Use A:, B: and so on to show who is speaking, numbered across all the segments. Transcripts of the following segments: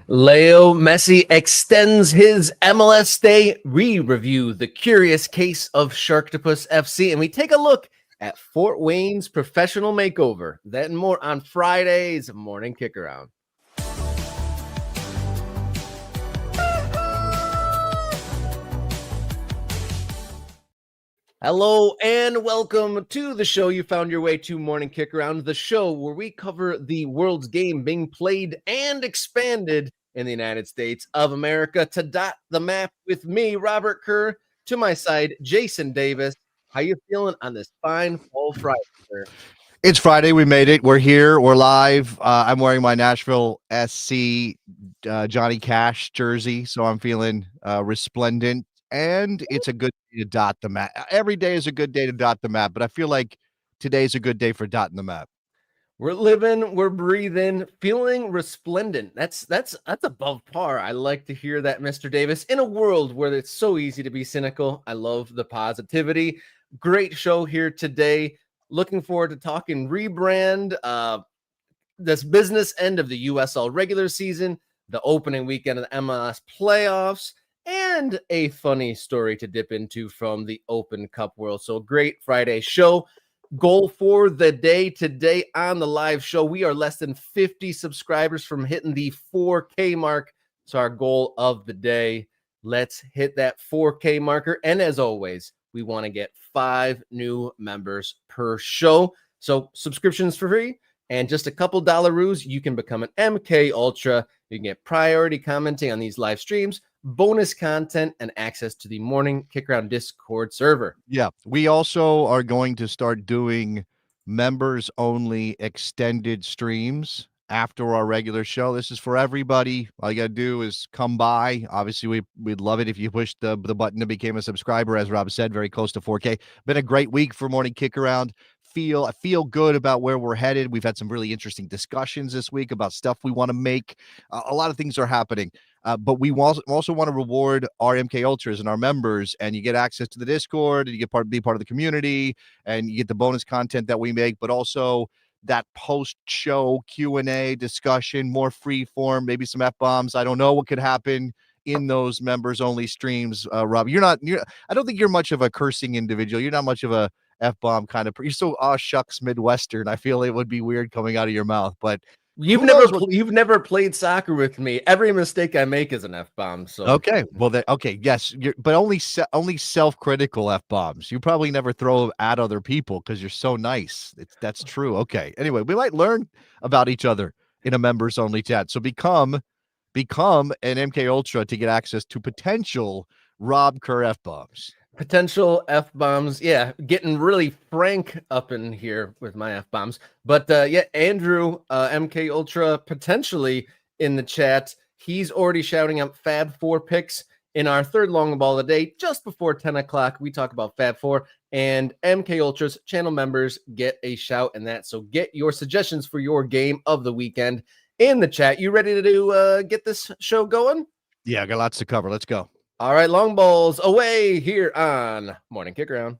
A: Leo Messi extends his MLS stay. We review the curious case of Sharktopus FC, and we take a look at Fort Wayne's professional makeover. That and more on Friday's Morning Kickaround. Hello and welcome to the show. You found your way to Morning Kickaround, the show where we cover the world's game being played and expanded in the United States of America. To dot the map with me, Robert Kerr. To my side, Jason Davis. How you feeling on this fine fall Friday, sir?
B: It's Friday. We made it. We're here. We're live. I'm wearing my Nashville SC Johnny Cash jersey, so I'm feeling resplendent. And it's a good day to dot the map. Every day is a good day to dot the map, but I feel like today's a good day for dotting the map.
A: We're living, we're breathing, feeling resplendent. That's above par. I like to hear that, Mr. Davis. In a world where it's so easy to be cynical, I love the positivity. Great show here today. Looking forward to talking rebrand, this business end of the USL regular season, the opening weekend of the MLS playoffs, and a funny story to dip into from the Open Cup world. So great Friday show. Goal for the day today on the live show. We are less than 50 subscribers from hitting the 4K mark. It's our goal of the day. Let's hit that 4K marker. And as always, we want to get 5 new members per show. So subscriptions for free and just a couple dollaroos. You can become an MK Ultra. You can get priority commenting on these live streams, bonus content, and access to the Morning Kickaround Discord server.
B: Yeah. We also are going to start doing members only extended streams after our regular show. This is for everybody. All you got to do is come by. Obviously, we'd love it if you push the button to become a subscriber. As Rob said, very close to 4K. Been a great week for Morning Kickaround. I feel good about where we're headed. We've had some really interesting discussions this week about stuff we want to make. A lot of things are happening. But we also want to reward our MK Ultras and our members, and you get access to the Discord, and you get be part of the community, and you get the bonus content that we make, but also that post-show Q&A discussion, more free form, maybe some F-bombs. I don't know what could happen in those members-only streams. Rob, I don't think you're much of a cursing individual. You're not much of a F-bomb kind of you're so shucks Midwestern. I feel it would be weird coming out of your mouth, but
A: You've never played soccer with me. Every mistake I make is an F-bomb. So
B: okay, well, yes, but only self-critical F-bombs. You probably never throw at other people because you're so nice. That's true. Okay. Anyway, we might learn about each other in a members-only chat. So become an MK Ultra to get access to potential Rob Kerr F-bombs.
A: Potential F-bombs. Yeah, getting really frank up in here with my F-bombs. But Andrew, MK Ultra, potentially in the chat. He's already shouting out Fab 4 picks in our third long ball of the day. Just before 10 o'clock, we talk about Fab 4. And MK Ultra's channel members get a shout in that. So get your suggestions for your game of the weekend in the chat. You ready to get this show going?
B: Yeah, I got lots to cover. Let's go.
A: All right, long balls away here on Morning Kickaround.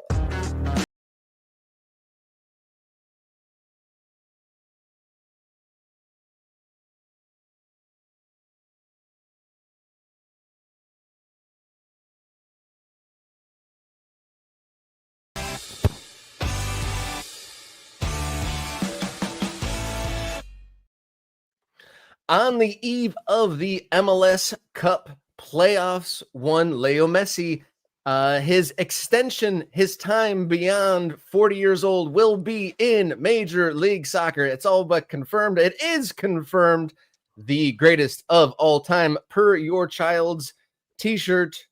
A: On the eve of the MLS Cup playoffs, one Leo Messi, his extension, his time beyond 40 years old will be in Major League Soccer. It's all but confirmed. It is confirmed. The greatest of all time per your child's t-shirt.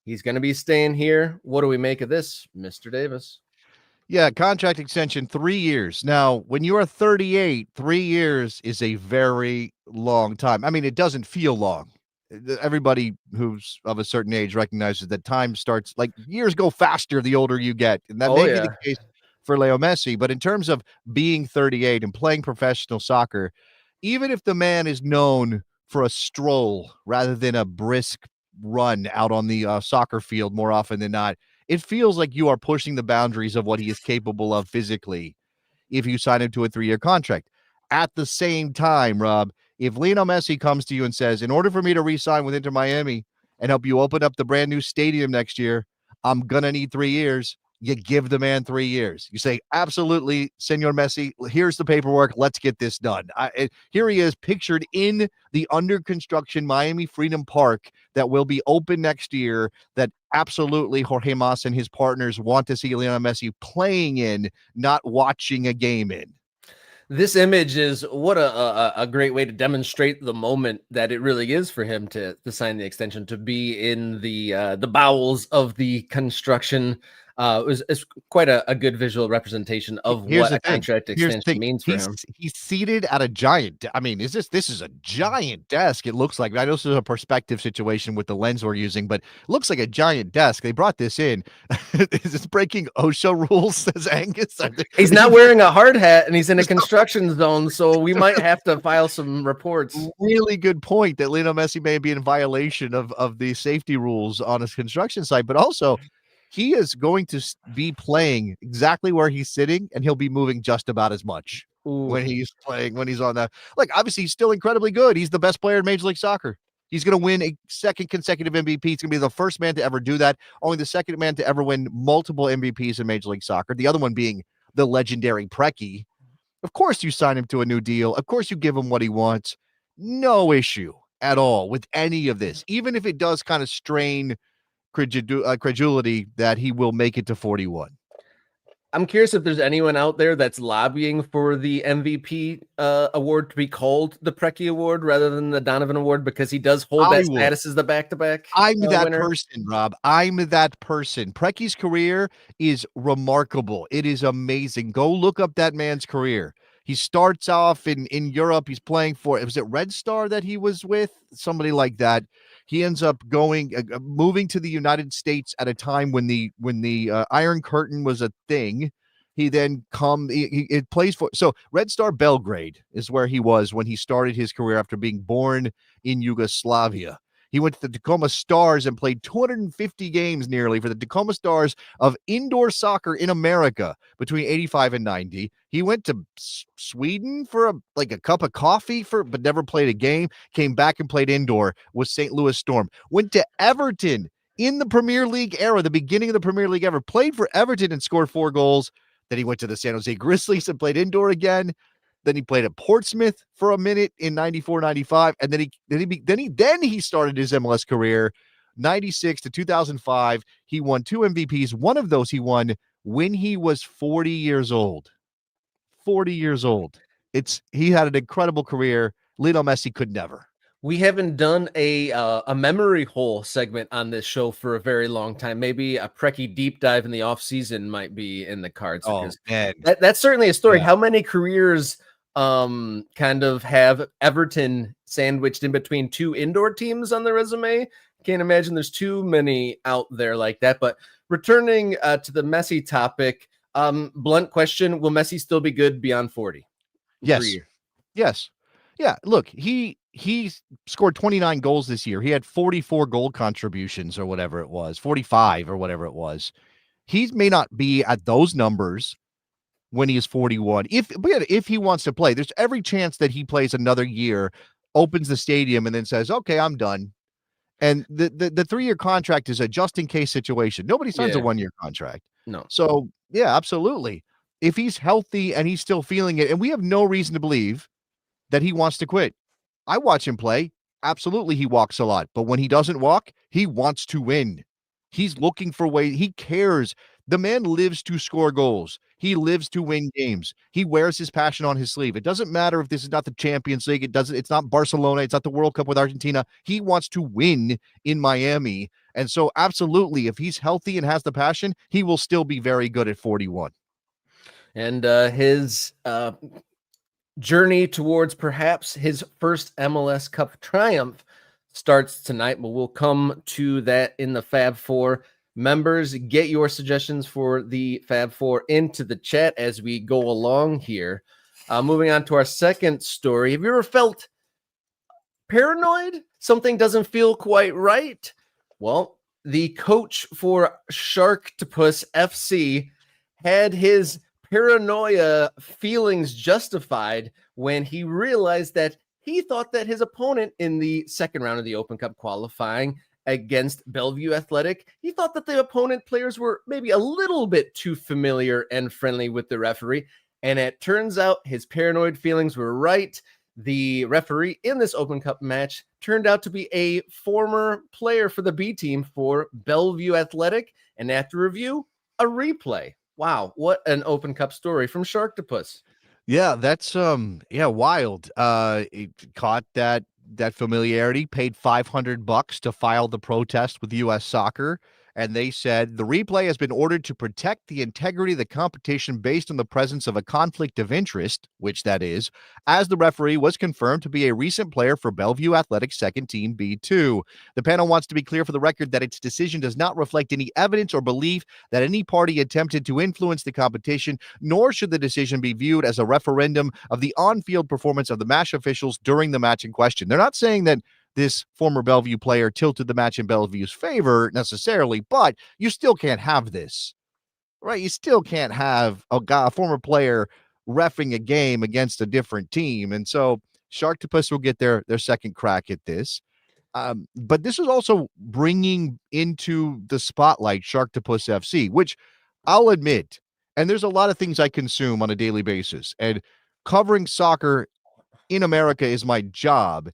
A: He's going to be staying here. What do we make of this, Mr. Davis?
B: Yeah, contract extension, 3 years. Now, when you are 38, 3 years is a very long time. I mean, it doesn't feel long. Everybody who's of a certain age recognizes that time starts, like, years go faster the older you get. And that may be the case for Leo Messi. But in terms of being 38 and playing professional soccer, even if the man is known for a stroll rather than a brisk run out on the soccer field more often than not, it feels like you are pushing the boundaries of what he is capable of physically if you sign him to a 3-year contract. At the same time, Rob, If Lionel Messi comes to you and says, in order for me to re-sign with Inter Miami and help you open up the brand new stadium next year, I'm going to need 3 years. You give the man 3 years. You say, absolutely, Senor Messi, here's the paperwork. Let's get this done. Here he is pictured in the under construction Miami Freedom Park that will be open next year, that absolutely Jorge Mas and his partners want to see Lionel Messi playing in, not watching a game in.
A: This image is what a great way to demonstrate the moment that it really is for him to sign the extension, to be in the bowels of the construction. It's quite a good visual representation of
B: Here's
A: what
B: the
A: a
B: thing.
A: contract
B: Here's the
A: extension
B: thing.
A: means for him.
B: He's seated at a giant. I mean, this is a giant desk. It looks like. I know this is a perspective situation with the lens we're using, but it looks like a giant desk. They brought this in. Is this breaking OSHA rules? Says Angus.
A: He's not wearing a hard hat, and he's in a construction zone, so we might have to file some reports.
B: Really good point that Lionel Messi may be in violation of the safety rules on his construction site, but also he is going to be playing exactly where he's sitting, and he'll be moving just about as much when he's playing, when he's on that. Like, obviously, he's still incredibly good. He's the best player in Major League Soccer. He's going to win a second consecutive MVP. He's going to be the first man to ever do that. Only the second man to ever win multiple MVPs in Major League Soccer. The other one being the legendary Preki. Of course, you sign him to a new deal. Of course, you give him what he wants. No issue at all with any of this, even if it does kind of strain credulity that he will make it to 41.
A: I'm curious if there's anyone out there that's lobbying for the MVP award to be called the Preki Award rather than the Donovan Award, because he does hold that status as the back-to-back
B: I'm that
A: winner.
B: person, Rob. I'm that person. Preki's career is remarkable. It is amazing. Go look up that man's career. He starts off in Europe. He's playing for, was it Red Star that he was with? Somebody like that. He ends up moving to the United States at a time when the Iron Curtain was a thing. He then he plays for, so Red Star Belgrade is where he was when he started his career after being born in Yugoslavia. He went to the Tacoma Stars and played 250 games nearly for the Tacoma Stars of indoor soccer in America between 85 and 90. He went to Sweden for a cup of coffee but never played a game. Came back and played indoor with St. Louis Storm. Went to Everton in the Premier League era, the beginning of the Premier League ever. Played for Everton and scored 4 goals. Then he went to the San Jose Grizzlies and played indoor again. Then he played at Portsmouth for a minute in 94, 95. And then he started his MLS career, 96 to 2005. He won 2 MVPs. One of those he won when he was 40 years old. 40 years old. He had an incredible career. Lionel Messi could never.
A: We haven't done a memory hole segment on this show for a very long time. Maybe a Preki deep dive in the offseason might be in the cards.
B: Oh, man.
A: That's certainly a story.
B: Yeah.
A: How many careers kind of have Everton sandwiched in between 2 indoor teams on the resume? Can't imagine there's too many out there like that. But returning to the Messi topic, blunt question, will Messi still be good beyond 40?
B: Yes. Yes. Yeah, look, he scored 29 goals this year. He had 44 goal contributions or whatever it was, 45 or whatever it was. He may not be at those numbers when he is 41. If he wants to play, there's every chance that he plays another year, opens the stadium, and then says, okay, I'm done. And the 3-year contract is a just-in-case situation. Nobody signs a 1-year contract.
A: No.
B: So, yeah, absolutely. If he's healthy and he's still feeling it, and we have no reason to believe that he wants to quit. I watch him play. Absolutely, he walks a lot. But when he doesn't walk, he wants to win. He's looking for ways. He cares. The man lives to score goals. He lives to win games. He wears his passion on his sleeve. It doesn't matter if this is not the Champions League. It's not Barcelona. It's not the World Cup with Argentina. He wants to win in Miami. And so, absolutely, if he's healthy and has the passion, he will still be very good at 41.
A: And his journey towards perhaps his first MLS Cup triumph starts tonight, but we'll come to that in the Fab Four. Members, get your suggestions for the Fab Four into the chat as we go along here. Moving on to our second story. Have you ever felt paranoid? Something doesn't feel quite right? Well, the coach for Sharktopus FC had his paranoia feelings justified when he realized that he thought that his opponent in the second round of the Open Cup qualifying against Bellevue Athletic, he thought that the opponent players were maybe a little bit too familiar and friendly with the referee. And it turns out his paranoid feelings were right. The referee in this Open Cup match turned out to be a former player for the B team for Bellevue Athletic. And after review, a replay. Wow, what an Open Cup story from Sharktopus.
B: Yeah, that's wild. It caught that familiarity, paid $500 to file the protest with US Soccer, and they said the replay has been ordered to protect the integrity of the competition based on the presence of a conflict of interest, which that is, as the referee was confirmed to be a recent player for Bellevue Athletics second team B2. The panel wants to be clear for the record that its decision does not reflect any evidence or belief that any party attempted to influence the competition, nor should the decision be viewed as a referendum of the on-field performance of the match officials during the match in question. They're not saying that this former Bellevue player tilted the match in Bellevue's favor necessarily, but you still can't have this, right? You still can't have a former player reffing a game against a different team. And so Sharktopus will get their second crack at this. But this is also bringing into the spotlight Sharktopus FC, which I'll admit, and there's a lot of things I consume on a daily basis, and covering soccer in America is my job.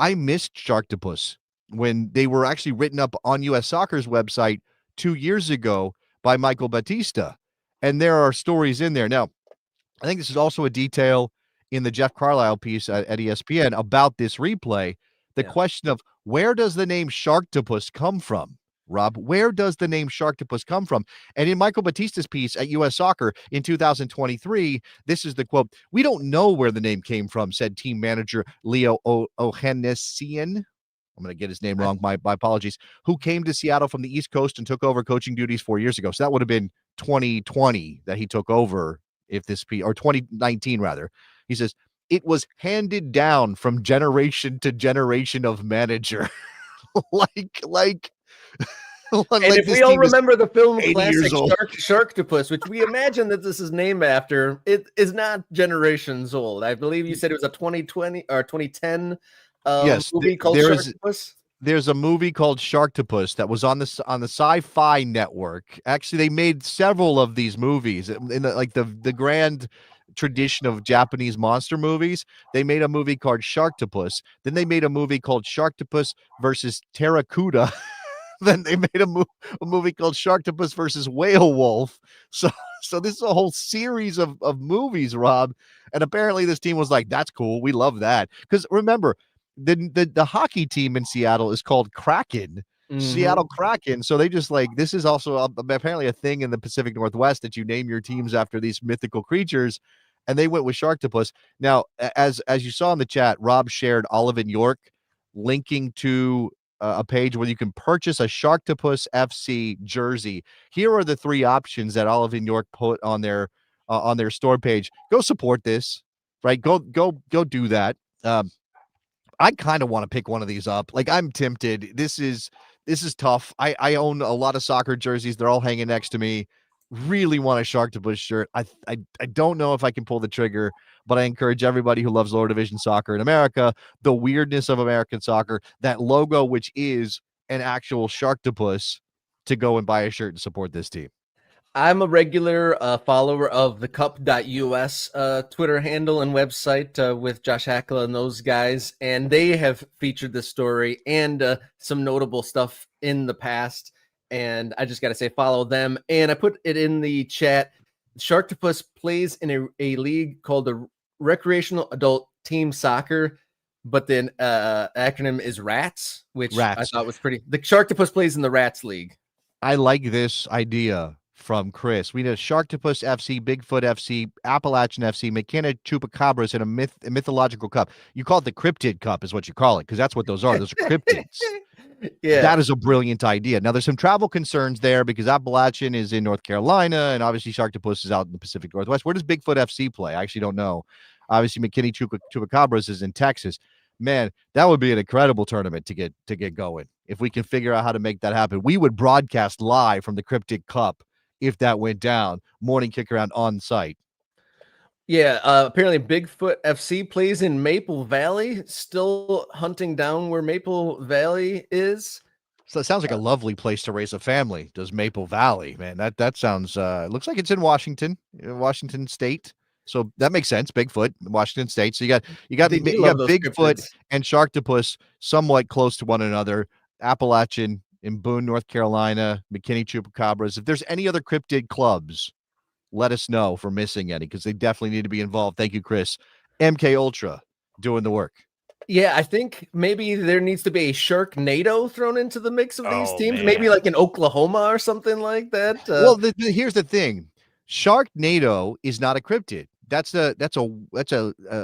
B: I missed Sharktopus when they were actually written up on US Soccer's website 2 years ago by Michael Batista. And there are stories in there. Now, I think this is also a detail in the Jeff Carlisle piece at ESPN about this replay. The question of where does the name Sharktopus come from? Rob, where does the name Sharktopus come from? And in Michael Batista's piece at US Soccer in 2023, this is the quote: "We don't know where the name came from," said team manager Leo Ohanessian. I'm going to get his name wrong. My apologies. Who came to Seattle from the East Coast and took over coaching duties 4 years ago. So that would have been 2020 that he took over, if this or 2019 rather. He says, "It was handed down from generation to generation of manager." like
A: And
B: like
A: if we all remember the film classic Sharktopus, which we imagine that this is named after, it is not generations old. I believe you said it was a 2020 or 2010 movie called Sharktopus.
B: There's a movie called Sharktopus that was on the Sci-Fi Network. Actually, they made several of these movies in the grand tradition of Japanese monster movies. They made a movie called Sharktopus. Then they made a movie called Sharktopus versus Terracuda. Then they made a movie called Sharktopus versus Whale Wolf. So this is a whole series of movies, Rob. And apparently this team was like, that's cool. We love that. Because remember, the hockey team in Seattle is called Kraken. Seattle Kraken. So they just this is also apparently a thing in the Pacific Northwest that you name your teams after these mythical creatures. And they went with Sharktopus. Now, as you saw in the chat, Rob shared Olive and York linking to a page where you can purchase a Sharktopus FC jersey. Here are the three options that Olive and York put on their store page. Go support this, right? Go do that. I kind of want to pick one of these up. I'm tempted. This is tough. I own a lot of soccer jerseys. They're all hanging next to me. Really want a Sharktopus shirt. I don't know if I can pull the trigger, but I encourage everybody who loves lower division soccer in America, the weirdness of American soccer, that logo, which is an actual Sharktopus, to go and buy a shirt and support this team.
A: I'm a regular follower of the cup.us Twitter handle and website with Josh Hackla and those guys, and they have featured this story and some notable stuff in the past. And I just got to say, follow them. And I put it in the chat. Sharktopus plays in a league called the Recreational Adult Team Soccer, but then acronym is RATS, which I thought was pretty. The Sharktopus plays in the RATS League.
B: I like this idea from Chris. We know Sharktopus FC, Bigfoot FC, Appalachian FC, McKenna Chupacabras, and a mythological cup. You call it the Cryptid Cup is what you call it, because that's what those are. Those are cryptids. Yeah, that is a brilliant idea. Now, there's some travel concerns there because Appalachian is in North Carolina, and obviously Sharktopus is out in the Pacific Northwest. Where does Bigfoot FC play? I actually don't know. Obviously, McKinney Chupacabras is in Texas. Man, that would be an incredible tournament to get going. If we can figure out how to make that happen, we would broadcast live from the Cryptid Cup if that went down. Morning Kickaround on site.
A: Yeah, apparently Bigfoot FC plays in Maple Valley, still hunting down where Maple Valley is.
B: So it sounds like a lovely place to raise a family. Does Maple Valley, man? That sounds. Looks like it's in Washington, Washington State. So that makes sense. Bigfoot, Washington State. So
A: They do
B: you
A: love
B: got
A: those
B: Bigfoot
A: cryptids.
B: and Sharktopus somewhat close to one another. Appalachian in Boone, North Carolina, McKinney Chupacabras. If there's any other cryptid clubs, let us know if we're missing any because they definitely need to be involved. Thank you, Chris. MK Ultra doing the work.
A: Yeah, I think maybe there needs to be a Sharknado thrown into the mix of these
B: Oh
A: teams, maybe
B: man.
A: like in Oklahoma or something like that.
B: Well, here's the thing. Sharknado is not a cryptid. That's a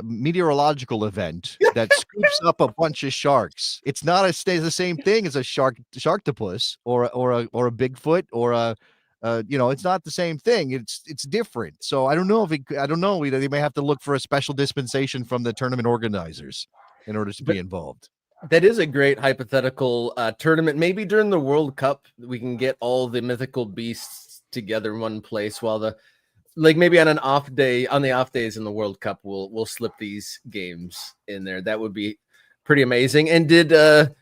B: meteorological event that scoops up a bunch of sharks. It's not a stays the same thing as a sharktopus or a Bigfoot or it's not the same thing. It's different. So I don't know I don't know. They may have to look for a special dispensation from the tournament organizers in order to be involved.
A: That is a great hypothetical tournament. Maybe during the World Cup, we can get all the mythical beasts together in one place while maybe on an off day, on the off days in the World Cup, we'll slip these games in there. That would be pretty amazing. And the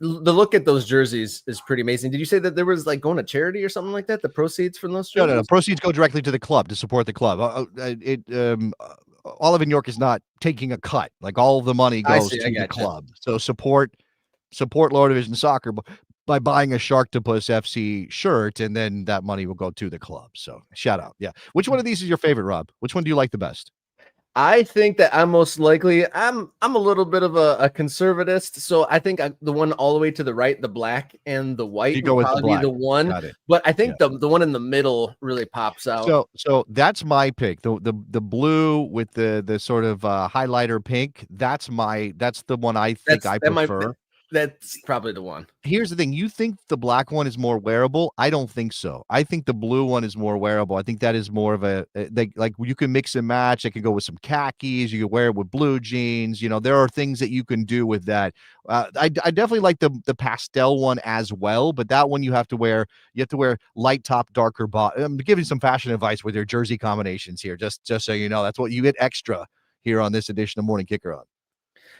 A: look at those jerseys is pretty amazing. Did you say that there was like going to charity or something like that? The proceeds from those jerseys?
B: No. Proceeds go directly to the club to support the club. Olive in York is not taking a cut. Like all of the money
A: I
B: goes
A: see. I
B: to the
A: gotcha.
B: club. So support Lower Division Soccer by buying a Sharktopus FC shirt, and then that money will go to the club. So shout out. Yeah. Which one of these is your favorite, Rob? Which one do you like the best?
A: I think that I'm a little bit of a conservatist, so I think the one all the way to the right, the black and the white
B: You go
A: would
B: with the
A: probably be
B: black.
A: the one.
B: Got it.
A: But I
B: Yeah.
A: think the one in the middle really pops out.
B: So that's my pick. The blue with the sort of highlighter pink. That's the one I think I prefer.
A: That's probably the one.
B: Here's the thing. You think the black one is more wearable? I don't think so. I think the blue one is more wearable. I think that is more of like you can mix and match. It can go with some khakis. You can wear it with blue jeans. There are things that you can do with that. I definitely like the pastel one as well, but that one you have to wear light top, darker bottom. I'm giving some fashion advice with your jersey combinations here, just so you know. That's what you get extra here on this edition of Morning Kicker On.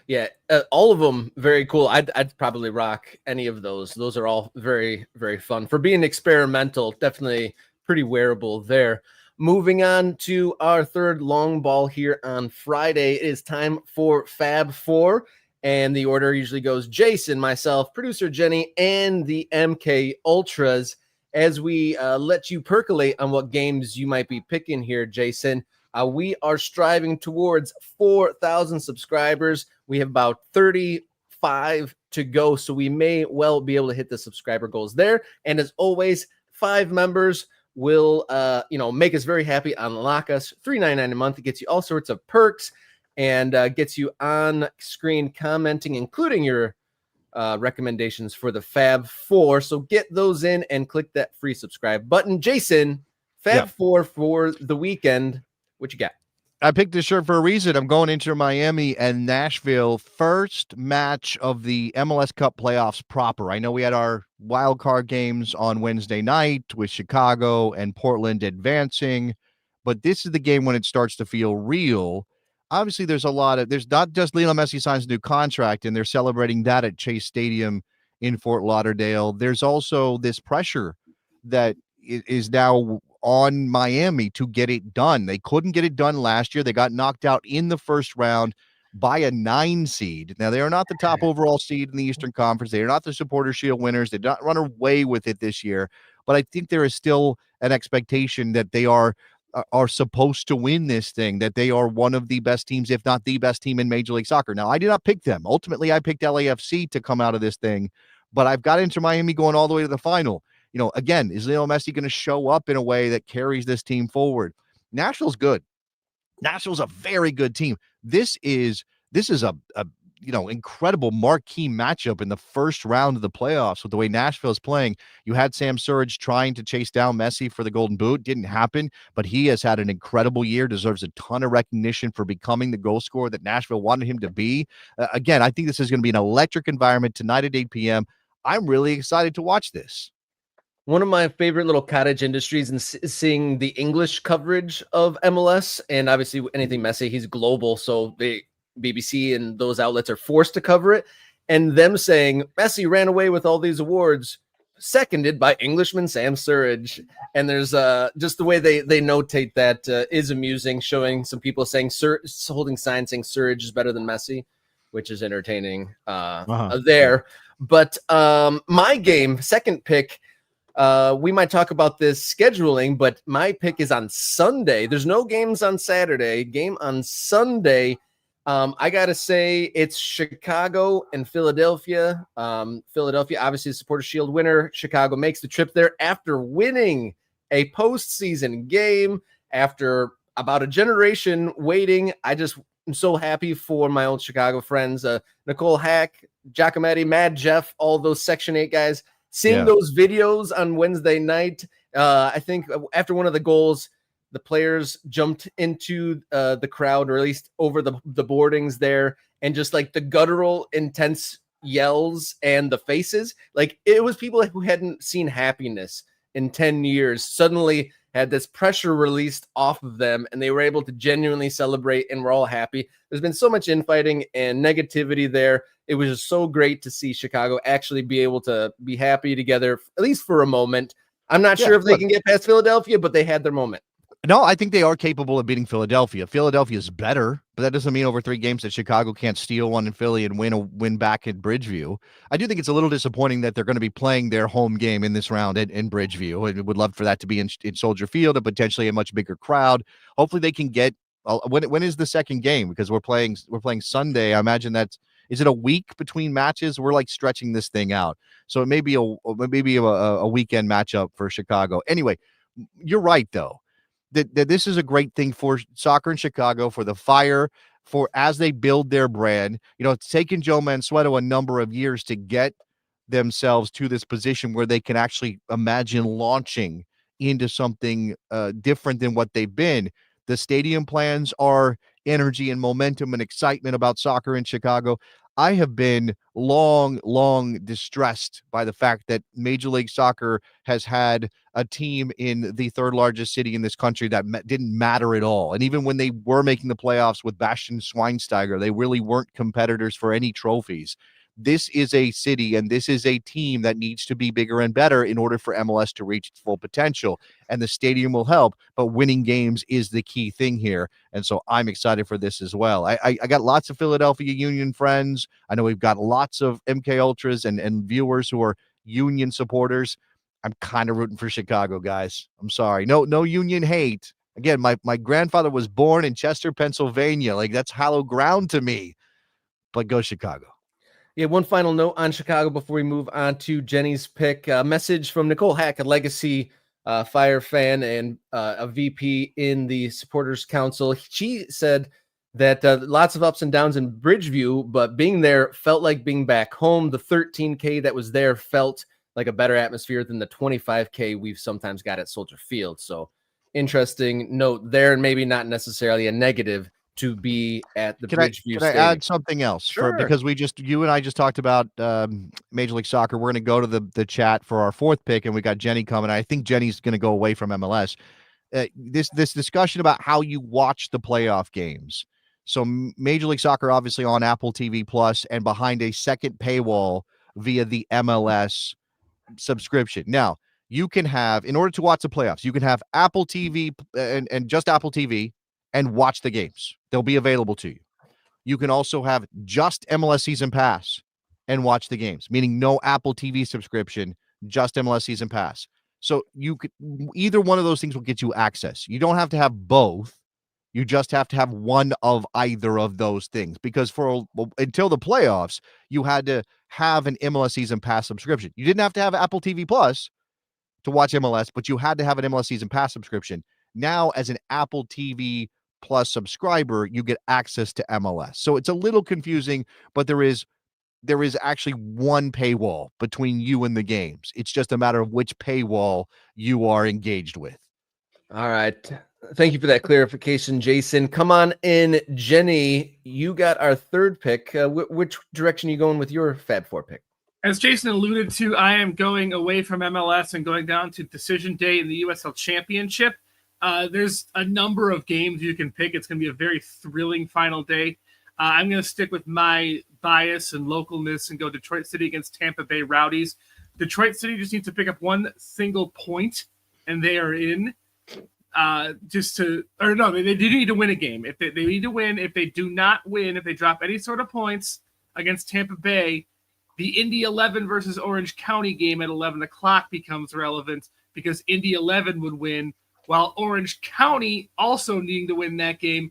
A: Yeah, all of them very cool. I'd probably rock any of those. Those are all very, very fun for being experimental. Definitely pretty wearable there. Moving on to our third long ball here on Friday. It is time for Fab Four, and the order usually goes Jason, myself, producer Jenny, and the MK Ultras. As we let you percolate on what games you might be picking here, Jason. We are striving towards 4,000 subscribers. We have about 35 to go, so we may well be able to hit the subscriber goals there. And as always, 5 members will make us very happy, unlock us. $3.99 a month. It gets you all sorts of perks and gets you on screen commenting, including your recommendations for the Fab Four. So get those in and click that free subscribe button. Jason, Fab Four for the weekend. What you got?
B: I picked this shirt for a reason. I'm going into Miami and Nashville. First match of the MLS Cup playoffs proper. I know we had our wild card games on Wednesday night with Chicago and Portland advancing, but this is the game when it starts to feel real. Obviously, there's not just Lionel Messi signs a new contract and they're celebrating that at Chase Stadium in Fort Lauderdale. There's also this pressure that is now on Miami to get it done. They couldn't get it done last year. They got knocked out in the first round by a 9 seed. Now, they are not the top overall seed in the Eastern Conference. They are not the Supporter Shield winners. They did not run away with it this year. But I think there is still an expectation that they are supposed to win this thing, that they are one of the best teams, if not the best team in Major League Soccer. Now, I did not pick them. Ultimately, I picked LAFC to come out of this thing, but I've got Inter Miami going all the way to the final. Again, is Lionel Messi going to show up in a way that carries this team forward? Nashville's good. Nashville's a very good team. This is a incredible marquee matchup in the first round of the playoffs with the way Nashville is playing. You had Sam Surridge trying to chase down Messi for the Golden Boot. Didn't happen, but he has had an incredible year, deserves a ton of recognition for becoming the goal scorer that Nashville wanted him to be. Again, I think this is going to be an electric environment tonight at 8 p.m. I'm really excited to watch this.
A: One of my favorite little cottage industries and seeing the English coverage of MLS, and obviously anything Messi, he's global, so the BBC and those outlets are forced to cover it. And them saying Messi ran away with all these awards, seconded by Englishman Sam Surridge. And there's just the way they notate that is amusing, showing some people saying holding signs saying Surridge is better than Messi, which is entertaining there. But my game, second pick. We might talk about this scheduling, but my pick is on Sunday. There's no games on Saturday. Game on Sunday. I gotta say it's Chicago and Philadelphia. Philadelphia, obviously, the Supporters Shield winner. Chicago makes the trip there after winning a postseason game after about a generation waiting. I just am so happy for my old Chicago friends, Nicole Hack, Giacometti, Mad Jeff, all those Section 8 guys. Seeing those videos on Wednesday night, I think after one of the goals, the players jumped into the crowd, or at least over the boardings there, and just like the guttural, intense yells and the faces, like it was people who hadn't seen happiness in 10 years suddenly had this pressure released off of them, and they were able to genuinely celebrate, and we're all happy. There's been so much infighting and negativity there. It was just so great to see Chicago actually be able to be happy together, at least for a moment. I'm not sure if they can get past Philadelphia, but they had their moment.
B: No, I think they are capable of beating Philadelphia. Philadelphia is better, but that doesn't mean over 3 games that Chicago can't steal one in Philly and win back at Bridgeview. I do think it's a little disappointing that they're going to be playing their home game in this round in Bridgeview. I would love for that to be in Soldier Field, and potentially a much bigger crowd. Hopefully they can get when is the second game? Because we're playing Sunday. I imagine is it a week between matches? We're like stretching this thing out. So it may be a weekend matchup for Chicago. Anyway, you're right though. That this is a great thing for soccer in Chicago, for the Fire, for as they build their brand. You know, it's taken Joe Mansueto a number of years to get themselves to this position where they can actually imagine launching into something different than what they've been. The stadium plans are energy and momentum and excitement about soccer in Chicago. I have been long distressed by the fact that Major League Soccer has had a team in the third largest city in this country that didn't matter at all. And even when they were making the playoffs with Bastian Schweinsteiger, they really weren't competitors for any trophies. This is a city and this is a team that needs to be bigger and better in order for MLS to reach its full potential. And the stadium will help, but winning games is the key thing here. And so I'm excited for this as well. I got lots of Philadelphia Union friends. I know we've got lots of MK Ultras and viewers who are Union supporters. I'm kind of rooting for Chicago, guys. I'm sorry. No Union hate. Again, my grandfather was born in Chester, Pennsylvania. Like, that's hallowed ground to me. But go Chicago.
A: Yeah, one final note on Chicago before we move on to Jenny's pick. A message from Nicole Hack, a legacy Fire fan and a VP in the Supporters Council. She said that lots of ups and downs in Bridgeview, but being there felt like being back home. The 13K that was there felt like a better atmosphere than the 25K we've sometimes got at Soldier Field. So interesting note there, and maybe not necessarily a negative to be at the Bridgeview Stadium.
B: Can I add something else?
A: Sure.
B: Because you and I just talked about Major League Soccer. We're going to go to the chat for our fourth pick, and we got Jenny coming. I think Jenny's going to go away from MLS. This discussion about how you watch the playoff games. So Major League Soccer, obviously on Apple TV Plus and behind a second paywall via the MLS subscription. Now, you can have, in order to watch the playoffs, you can have Apple TV and just Apple TV and watch the games. They'll be available to you. You can also have just MLS Season Pass and watch the games, meaning no Apple TV subscription, just MLS Season Pass. So you could, either one of those things will get you access. You don't have to have both. You just have to have one of either of those things, because until the playoffs, you had to have an MLS Season Pass subscription. You didn't have to have Apple TV Plus to watch MLS, but you had to have an MLS Season Pass subscription. Now, as an Apple TV Plus subscriber, you get access to MLS. So it's a little confusing, but there is actually one paywall between you and the games. It's just a matter of which paywall you are engaged with.
A: All right. Thank you for that clarification, Jason. Come on in, Jenny. You got our third pick. Which direction are you going with your Fab Four pick?
C: As Jason alluded to, I am going away from MLS and going down to Decision Day in the USL Championship. There's a number of games you can pick. It's going to be a very thrilling final day. I'm going to stick with my bias and localness and go Detroit City against Tampa Bay Rowdies. Detroit City just needs to pick up one single point, and they are in. They do need to win a game. If they need to win, if they do not win, if they drop any sort of points against Tampa Bay, the Indy 11 versus Orange County game at 11 o'clock becomes relevant because Indy 11 would win, while Orange County also needing to win that game.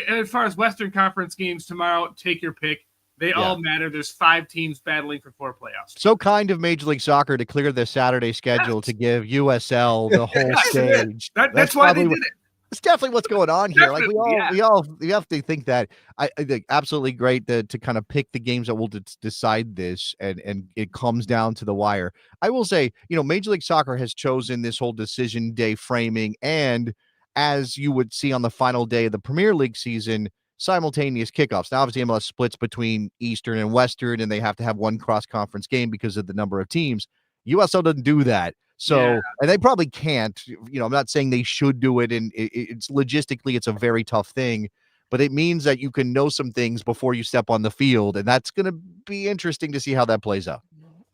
C: As far as Western Conference games tomorrow, take your pick. They all matter. There's 5 teams battling for 4 playoffs.
B: So kind of Major League Soccer to clear the Saturday schedule to give USL the whole stage.
C: That's why they did it.
B: It's definitely what's going on here.
C: Definitely,
B: We have to think that. I think absolutely great to kind of pick the games that will decide this, and it comes down to the wire. I will say, Major League Soccer has chosen this whole decision day framing, and as you would see on the final day of the Premier League season, simultaneous kickoffs. Now, obviously, MLS splits between Eastern and Western, and they have to have one cross-conference game because of the number of teams. USL doesn't do that. So, and they probably can't, I'm not saying they should do it. And it's logistically, it's a very tough thing, but it means that you can know some things before you step on the field. And that's going to be interesting to see how that plays out.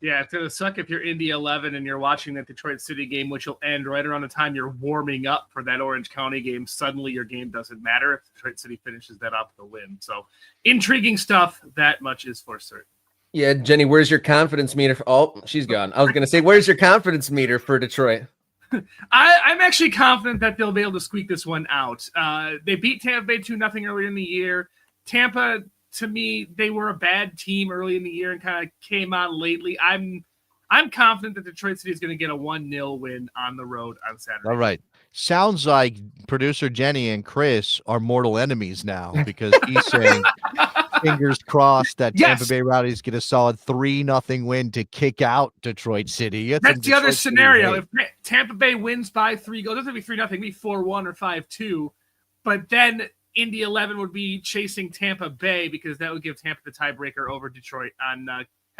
C: Yeah, it's going to suck if you're Indy 11 and you're watching that Detroit City game, which will end right around the time you're warming up for that Orange County game. Suddenly your game doesn't matter if Detroit City finishes that off with a win. So intriguing stuff. That much is for certain.
A: Yeah, Jenny, where's your confidence meter? She's gone. I was going to say, where's your confidence meter for Detroit?
C: I'm actually confident that they'll be able to squeak this one out. They beat Tampa Bay 2-0 earlier in the year. Tampa, to me, they were a bad team early in the year and kind of came on lately. I'm confident that Detroit City is going to get a 1-0 win on the road on Saturday.
B: All right. Sounds like producer Jenny and Chris are mortal enemies now because he's saying fingers crossed that Tampa Bay Rowdies get a solid 3-0 win to kick out Detroit City.
C: That's the other scenario. If Tampa Bay wins by 3 goals, it doesn't be 3-0, it'd be 4-1 or 5-2. But then Indy 11 would be chasing Tampa Bay because that would give Tampa the tiebreaker over Detroit on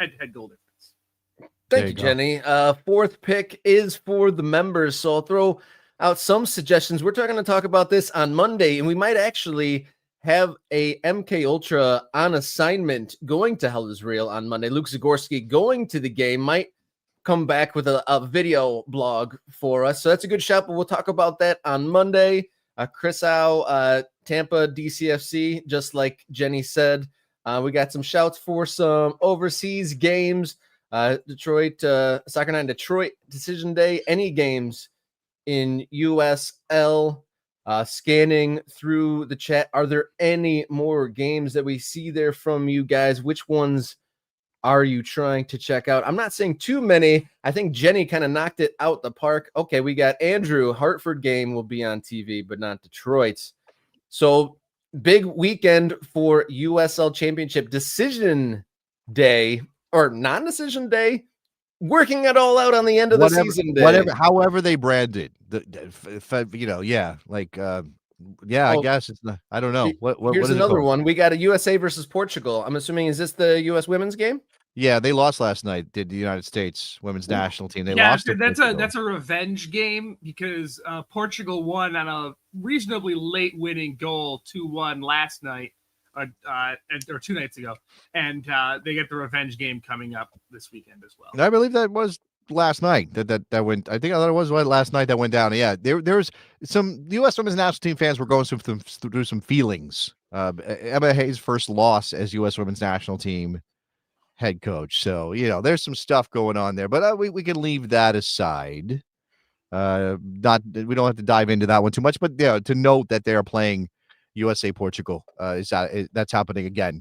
C: head-to-head goal difference.
A: Thank you, Jenny. Fourth pick is for the members, so I'll throw out some suggestions. We're going to talk about this on Monday, and we might actually have a MK Ultra on assignment going to Hell is Real on Monday. Luke Zagorski going to the game might come back with a video blog for us. So that's a good shout, but we'll talk about that on Monday. Chris Au, Tampa DCFC, just like Jenny said. We got some shouts for some overseas games. Detroit, Soccer 9 Detroit Decision Day, any games in USL. Scanning through the chat, are there any more games that we see there from you guys? Which ones are you trying to check out? I'm not saying too many. I think Jenny kind of knocked it out the park. Okay, we got Andrew. Hartford game will be on TV, but not Detroit's. So big weekend for USL Championship Decision Day or non-decision day. Working it all out on the end of the season day.
B: However they brand it. I guess it's not. I don't know.
A: Here's another one. We got a USA versus Portugal. I'm assuming, is this the U.S. women's game?
B: Yeah, they lost last night. Did the United States women's national team? They lost.
C: That's a revenge game because Portugal won on a reasonably late winning goal 2-1 last night. Or 2 nights ago, and they get the revenge game coming up this weekend as well.
B: And I believe that was last night that went. I thought it was last night that went down. Yeah, there's some U.S. women's national team fans were going through some feelings. Emma Hayes' first loss as U.S. women's national team head coach, so there's some stuff going on there. But we can leave that aside. We don't have to dive into that one too much, but to note that they are playing USA Portugal that's happening again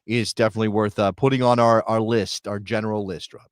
B: is definitely worth putting on our list, our general list, Rob.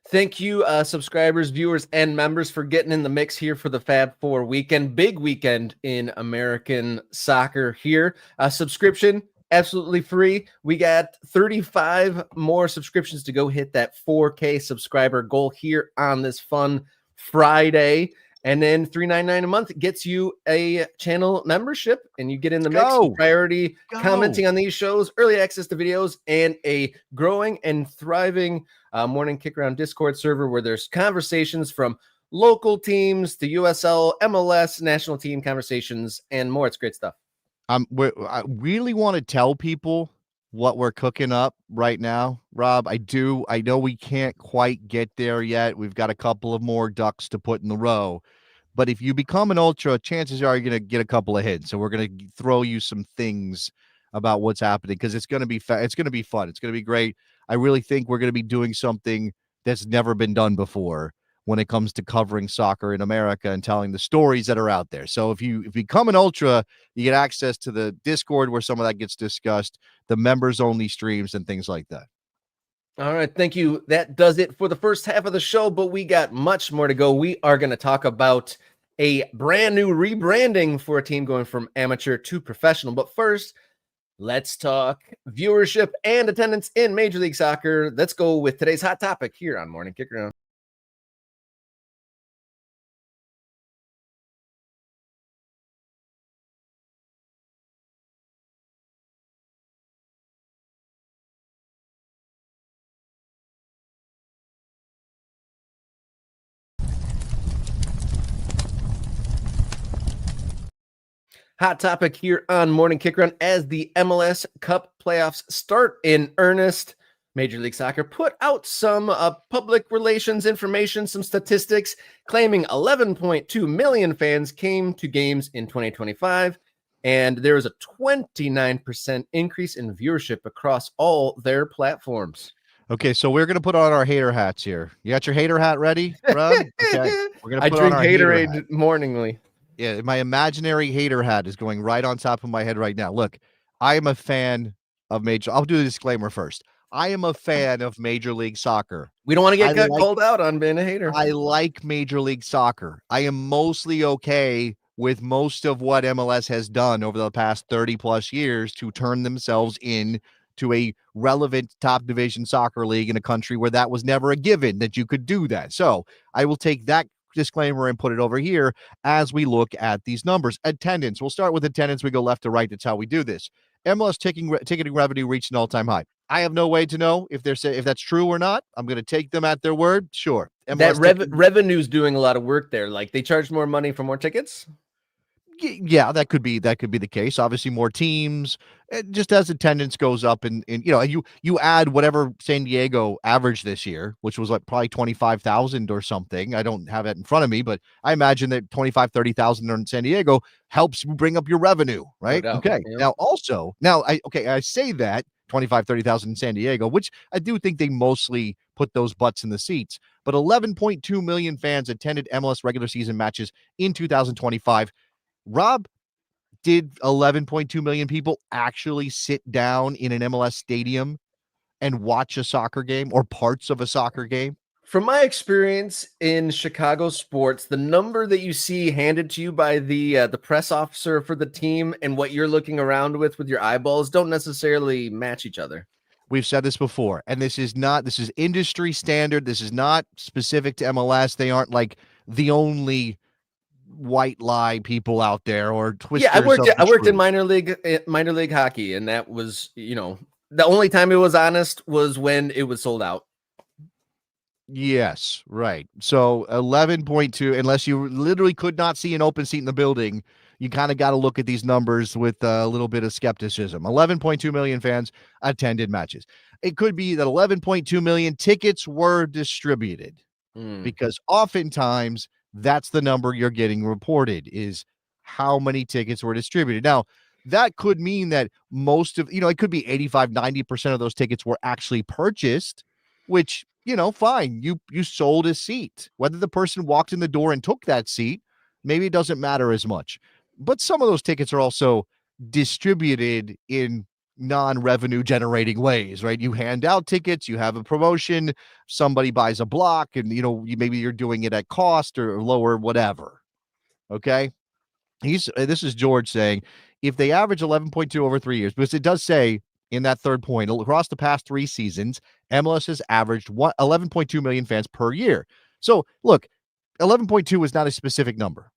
A: Thank you, subscribers, viewers, and members for getting in the mix here for the Fab Four weekend. Big weekend in American soccer here. Subscription, absolutely free. We got 35 more subscriptions to go hit that 4K subscriber goal here on this fun Friday. And then $3.99 a month gets you a channel membership, and you get in the mix,
B: Go.
A: priority
B: Go.
A: commenting on these shows, early access to videos, and a growing and thriving Morning Kickaround Discord server where there's conversations from local teams to USL, MLS, national team conversations, and more. It's great stuff.
B: I really want to tell people what we're cooking up right now, Rob. I do. I know we can't quite get there yet. We've got a couple of more ducks to put in the row. But if you become an ultra, chances are you're going to get a couple of hits. So we're going to throw you some things about what's happening because it's going to be it's going to be fun. It's going to be great. I really think we're going to be doing something that's never been done before when it comes to covering soccer in America and telling the stories that are out there. So if you become an ultra, you get access to the Discord where some of that gets discussed, the members only streams and things like that.
A: All right, thank you. That does it for the first half of the show, but we got much more to go. We are going to talk about a brand new rebranding for a team going from amateur to professional. But first, let's talk viewership and attendance in Major League Soccer. Let's go with today's hot topic here on Morning Kickaround. Hot topic here on Morning Kickaround as the MLS Cup playoffs start in earnest. Major League Soccer put out some public relations information, some statistics claiming 11.2 million fans came to games in 2025, and there was a 29% increase in viewership across all their platforms.
B: Okay, so we're going to put on our hater hats here. You got your hater hat ready, Rob? Okay, we're going to put on our
A: Haterade morningly.
B: Yeah, my imaginary hater hat is going right on top of my head right now. Look, I am a fan of I'll do the disclaimer first. I am a fan of Major League Soccer.
A: We don't want to get called out on being a hater.
B: I like Major League Soccer. I am mostly okay with most of what MLS has done over the past 30 plus years to turn themselves into a relevant top division soccer league in a country where that was never a given that you could do that. So I will take that disclaimer and put it over here as we look at these numbers. Attendance. We'll start with attendance. We go left to right. That's how we do this. MLS ticketing revenue reached an all-time high. I have no way to know if that's true or not. I'm going to take them at their word. Sure.
A: MLS that revenue's doing a lot of work there. Like they charge more money for more tickets.
B: Yeah, that could be the case. Obviously, more teams, just as attendance goes up, and you add whatever San Diego averaged this year, which was like probably 25,000 or something. I don't have it in front of me, but I imagine that 30,000 in San Diego helps bring up your revenue, right?
A: No doubt.
B: Okay.
A: Yeah.
B: I say that 30,000 in San Diego, which I do think they mostly put those butts in the seats. But 11.2 million fans attended MLS regular season matches in 2025. Rob, did 11.2 million people actually sit down in an MLS stadium and watch a soccer game or parts of a soccer game?
A: From my experience in Chicago sports, the number that you see handed to you by the press officer for the team and what you're looking around with your eyeballs don't necessarily match each other.
B: We've said this before, and this is industry standard. This is not specific to MLS. They aren't like the only white lie people out there or twisters.
A: Yeah, I worked in minor league hockey, and that was, the only time it was honest was when it was sold out.
B: Yes, right. So 11.2, unless you literally could not see an open seat in the building, you kind of got to look at these numbers with a little bit of skepticism. 11.2 million fans attended matches. It could be that 11.2 million tickets were distributed because oftentimes that's the number you're getting reported is how many tickets were distributed. Now, that could mean that most of, it could be 85, 90% of those tickets were actually purchased, which, fine. You sold a seat. Whether the person walked in the door and took that seat, maybe it doesn't matter as much. But some of those tickets are also distributed in non-revenue generating ways, right? You hand out tickets, you have a promotion, somebody buys a block, and maybe you're doing it at cost or lower, whatever. Okay. This is George saying if they average 11.2 over 3 years, because it does say in that third point across the past 3 seasons, MLS has averaged 11.2 million fans per year. So look, 11.2 is not a specific number.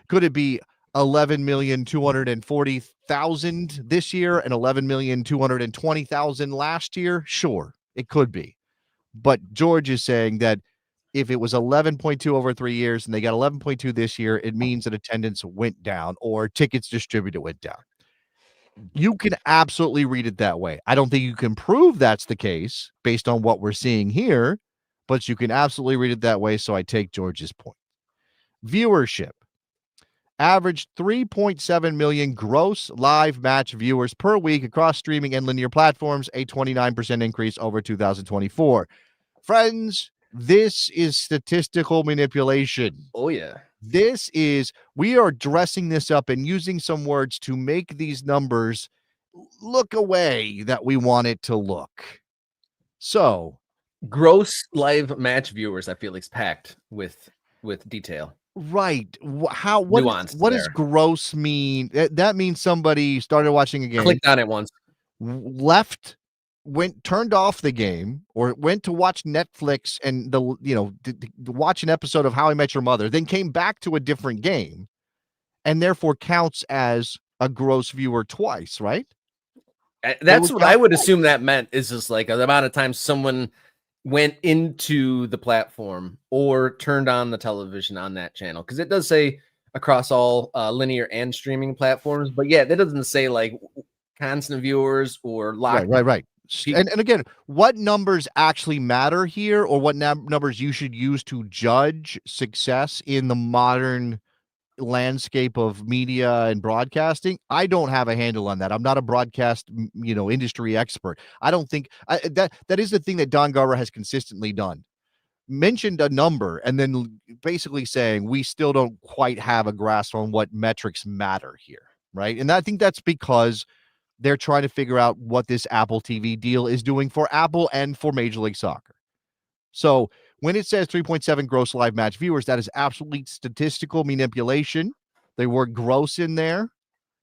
B: Could it be 11,240,000 this year and 11,220,000 last year? Sure, it could be. But George is saying that if it was 11.2 over 3 years and they got 11.2 this year, it means that attendance went down or tickets distributed went down. You can absolutely read it that way. I don't think you can prove that's the case based on what we're seeing here, but you can absolutely read it that way. So I take George's point. Viewership averaged 3.7 million gross live match viewers per week across streaming and linear platforms, a 29% increase over 2024. Friends, this is statistical manipulation.
A: Oh, yeah.
B: We are dressing this up and using some words to make these numbers look a way that we want it to look. So,
A: gross live match viewers, I feel like, is packed with detail.
B: Right. What does gross mean? That means somebody started watching a game,
A: clicked on it once,
B: turned off the game, or went to watch Netflix and watch an episode of How I Met Your Mother, then came back to a different game, and therefore counts as a gross viewer twice, right?
A: That's what I would assume that meant, is just like the amount of time someone went into the platform or turned on the television on that channel, because it does say across all linear and streaming platforms, but yeah, that doesn't say like constant viewers or locked.
B: Right. And again, what numbers actually matter here, or what numbers you should use to judge success in the modern landscape of media and broadcasting? I don't have a handle on that. I'm not a broadcast, industry expert. I don't think that is the thing that Don Garber has consistently done. Mentioned a number and then basically saying we still don't quite have a grasp on what metrics matter here, right? And I think that's because they're trying to figure out what this Apple TV deal is doing for Apple and for Major League Soccer. So when it says 3.7 gross live match viewers, that is absolutely statistical manipulation. The word gross in there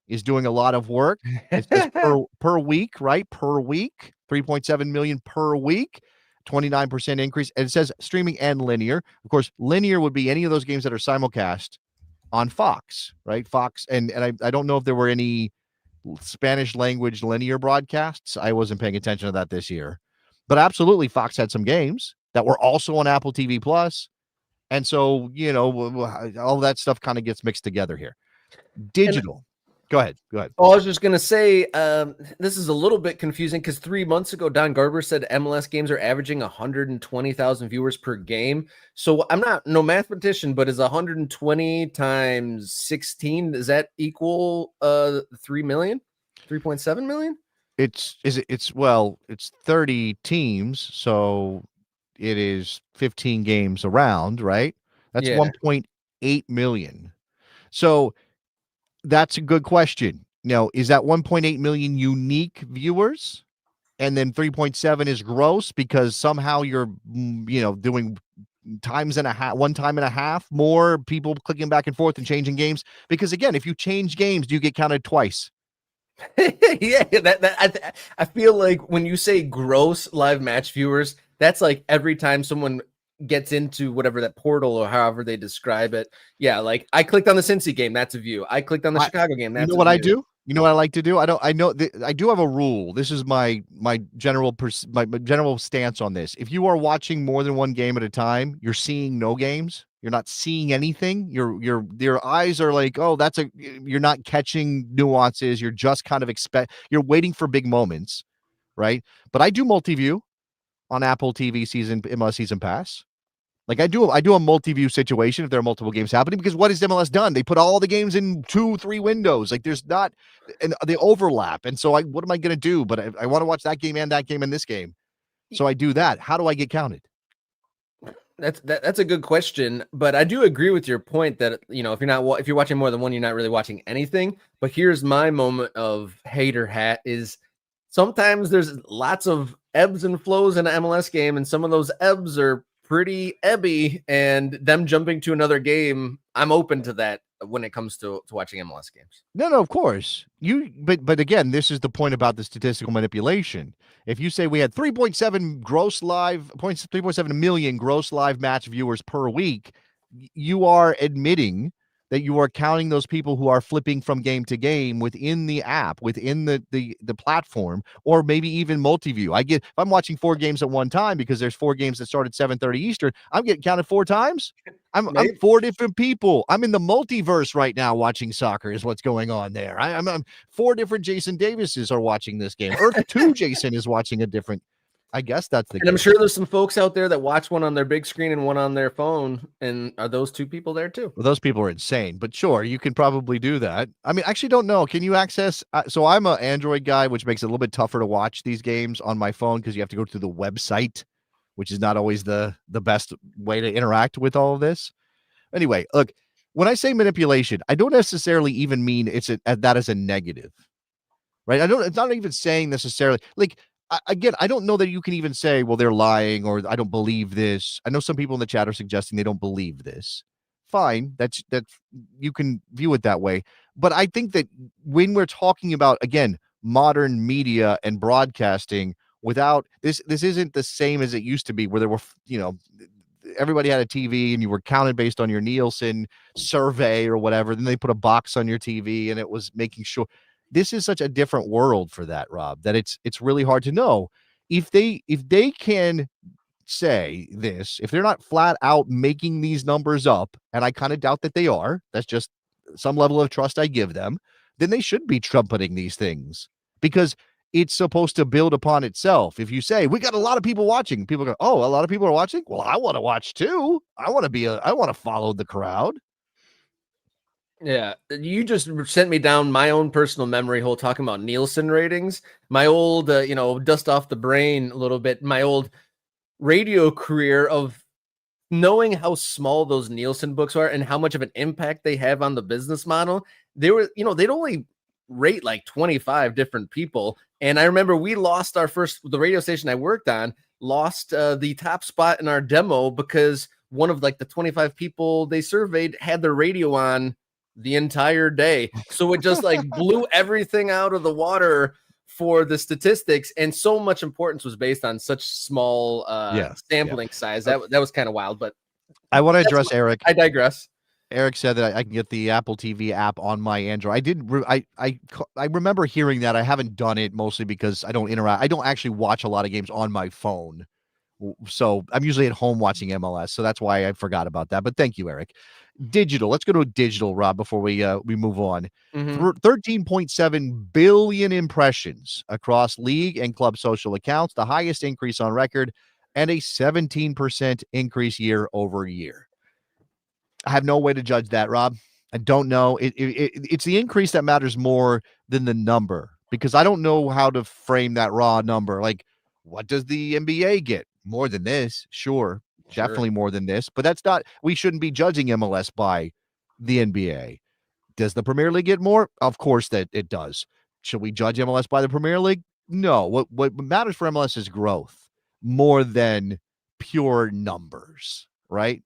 B: is doing a lot of work. It says per week, right? Per week, 3.7 million per week, 29% increase. And it says streaming and linear. Of course, linear would be any of those games that are simulcast on Fox, right? Fox. And I don't know if there were any Spanish language linear broadcasts. I wasn't paying attention to that this year. But absolutely, Fox had some games that were also on Apple TV Plus. And so, all that stuff kind of gets mixed together here. Digital. Go ahead.
A: Oh, I was just going to say, this is a little bit confusing because 3 months ago, Don Garber said MLS games are averaging 120,000 viewers per game. So I'm not no mathematician, but is 120 times 16, does that equal 3 million? 3.7 million?
B: It's 30 teams, so it is 15 games around, right? That's 1.8 million. So that's a good question. Now, is that 1.8 million unique viewers? And then 3.7 is gross because somehow you're, doing one time and a half more people clicking back and forth and changing games? Because again, if you change games, do you get counted twice?
A: Yeah, I feel like when you say gross live match viewers, that's like every time someone gets into whatever that portal or however they describe it. Yeah, like I clicked on the Cincy game, that's a view. I clicked on the Chicago game, that's
B: you know what I do? You know what I like to do? I do have a rule. This is my general stance on this. If you are watching more than one game at a time, you're seeing no games. You're not seeing anything. Your eyes are like, you're not catching nuances. You're just kind of you're waiting for big moments, right? But I do multi-view on Apple TV MLS season pass. Like I do a multi-view situation if there are multiple games happening, because what has MLS done? They put all the games in 2-3 windows. Like there's not, and they overlap. And so what am I going to do? But I want to watch that game and this game. So I do that. How do I get counted?
A: That's a good question, but I do agree with your point that if you're watching more than one, you're not really watching anything. But here's my moment of hater hat: is sometimes there's lots of ebbs and flows in an MLS game, and some of those ebbs are pretty ebby, and them jumping to another game, I'm open to that when it comes to watching MLS games.
B: No, of course. But again, this is the point about the statistical manipulation. If you say we had 3.7 million gross live match viewers per week, you are admitting that you are counting those people who are flipping from game to game within the app, within the platform, or maybe even multi-view. If I'm watching 4 games at one time because there's 4 games that start at 7:30 Eastern, I'm getting counted 4 times. I'm 4 different people. I'm in the multiverse right now watching soccer is what's going on there. I'm 4 different Jason Davises are watching this game. Earth 2 Jason is watching a different. I guess that's the
A: And I'm
B: case.
A: sure there's some folks out there that watch one on their big screen and one on their phone. And are those 2 people there too?
B: Well, those people are insane, but sure, you can probably do that. I mean, actually don't know. Can you access? So I'm an Android guy, which makes it a little bit tougher to watch these games on my phone because you have to go to the website, which is not always the best way to interact with all of this. Anyway, look, when I say manipulation, I don't necessarily even mean that as a negative, right? It's not even saying necessarily like, again, I don't know that you can even say, well, they're lying or I don't believe this. I know some people in the chat are suggesting they don't believe this. Fine. That's you can view it that way. But I think that when we're talking about, again, modern media and broadcasting without this isn't the same as it used to be where there were, everybody had a TV and you were counted based on your Nielsen survey or whatever. Then they put a box on your TV and it was making sure. This is such a different world for that, Rob, that it's really hard to know if they can say this, if they're not flat out making these numbers up, and I kind of doubt that they are. That's just some level of trust I give them. Then they should be trumpeting these things because it's supposed to build upon itself. If you say we got a lot of people watching, people go, "Oh, a lot of people are watching. Well, I want to watch too. I want to follow the crowd."
A: Yeah, you just sent me down my own personal memory hole talking about Nielsen ratings. My old, dust off the brain a little bit. My old radio career of knowing how small those Nielsen books are and how much of an impact they have on the business model. They were, they'd only rate like 25 different people. And I remember we lost the radio station I worked on lost the top spot in our demo because one of like the 25 people they surveyed had their radio on the entire day. So it just like blew everything out of the water for the statistics, and so much importance was based on such small sampling size. That was kind of wild, but
B: I want to address Eric.
A: I digress.
B: Eric said that I can get the Apple TV app on my Android. I remember hearing that. I haven't done it mostly because I don't interact. I don't actually watch a lot of games on my phone. So I'm usually at home watching MLS. So that's why I forgot about that. But thank you, Eric. Digital. Let's go to digital, Rob, before we move on. 13.7 billion impressions across league and club social accounts, the highest increase on record, and a 17% increase year over year. I have no way to judge that, Rob. I don't know. It's the increase that matters more than the number because I don't know how to frame that raw number. Like, what does the NBA get? More than this, sure, definitely more than this, but that's not, we shouldn't be judging MLS by the NBA. Does the Premier League get more? Of course that it does. Should we judge MLS by the Premier League? No. What matters for MLS is growth more than pure numbers, right?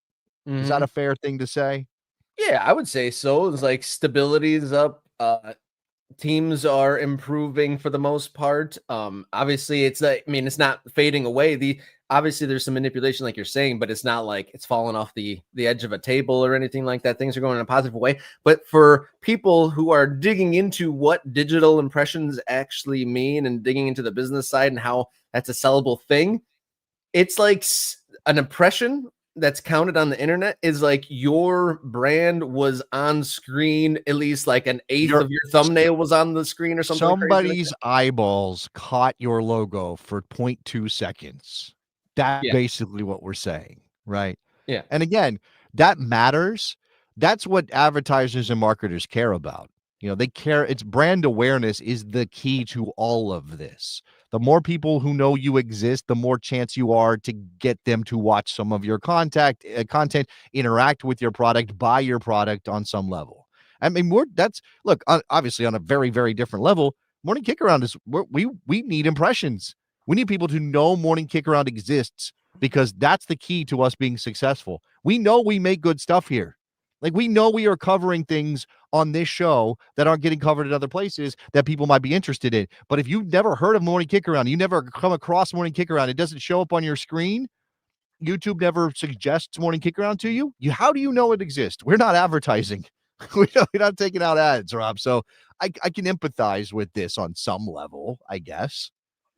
B: Mm-hmm. Is that a fair thing to say?
A: Yeah, I would say so. It's like stability is up. Teams are improving for the most part. Obviously it's not fading away. Obviously there's some manipulation like you're saying, but it's not like it's falling off the edge of a table or anything like that. Things are going in a positive way. But for people who are digging into what digital impressions actually mean and digging into the business side and how that's a sellable thing, it's like an impression that's counted on the internet is like your brand was on screen, at least like an eighth of your thumbnail was on the screen or something.
B: Somebody's eyeballs caught your logo for 0.2 seconds. That's basically what we're saying, right?
A: Yeah.
B: And again, that matters. That's what advertisers and marketers care about. They care. It's brand awareness is the key to all of this. The more people who know you exist, the more chance you are to get them to watch some of your content, interact with your product, buy your product on some level. I mean, obviously on a very, very different level. Morning Kickaround is we need impressions. We need people to know Morning Kickaround exists because that's the key to us being successful. We know we make good stuff here. Like we know we are covering things on this show that aren't getting covered in other places that people might be interested in. But if you've never heard of Morning Kickaround, you never come across Morning Kickaround, it doesn't show up on your screen, YouTube never suggests Morning Kick Around to you, how do you know it exists? We're not advertising. We're not taking out ads, Rob. So I can empathize with this on some level, I guess.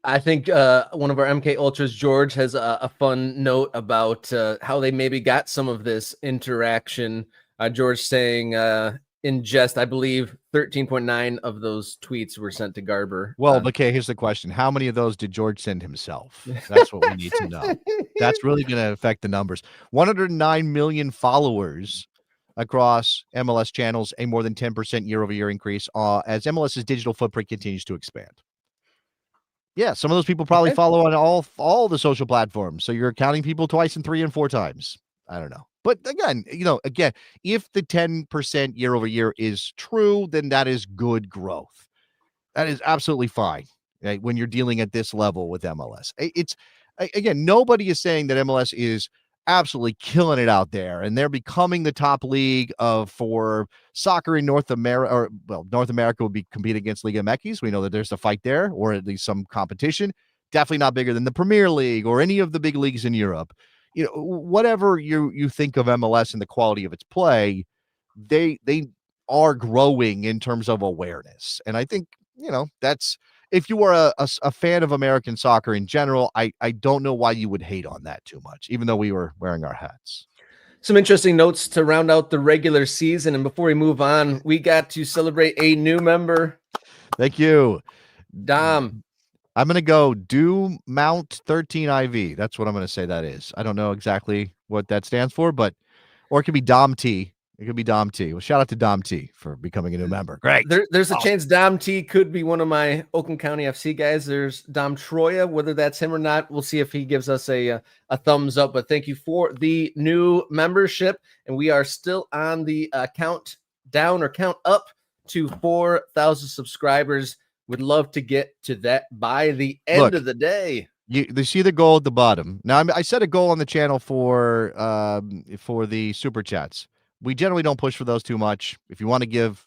A: I think one of our MK Ultras, George, has a fun note about how they maybe got some of this interaction. George saying in jest, I believe 13.9 of those tweets were sent to Garber.
B: Well, okay, here's the question. How many of those did George send himself? That's what we need to know. That's really going to affect the numbers. 109 million followers across MLS channels, a more than 10% year-over-year increase as MLS's digital footprint continues to expand. Yeah, some of those people probably follow on all the social platforms. So you're counting people twice and 3 and 4 times. I don't know. But again, if the 10% year over year is true, then that is good growth. That is absolutely fine, right, when you're dealing at this level with MLS. It's again, nobody is saying that MLS is absolutely killing it out there and they're becoming the top league for soccer in North America. Or North America will be competing against Liga MX. We know that there's a fight there, or at least some competition. Definitely not bigger than the Premier League or any of the big leagues in Europe. Whatever you think of MLS and the quality of its play, they are growing in terms of awareness. And I think, that's, if you are a fan of American soccer in general, I don't know why you would hate on that too much, even though we were wearing our hats.
A: Some interesting notes to round out the regular season. And before we move on, we got to celebrate a new member.
B: Thank you,
A: Dom.
B: I'm going to go do Mount 13 IV. That's what I'm going to say that is. I don't know exactly what that stands for, or it could be Dom T. It could be Dom T. Well, shout out to Dom T for becoming a new member. Great.
A: There's a chance Dom T could be one of my Oakland County FC guys. There's Dom Troya. Whether that's him or not, we'll see if he gives us a thumbs up. But thank you for the new membership. And we are still on the count up to 4,000 subscribers. Would love to get to that by the end of the day.
B: You see the goal at the bottom. Now, I set a goal on the channel for the super chats. We generally don't push for those too much. If you want to give,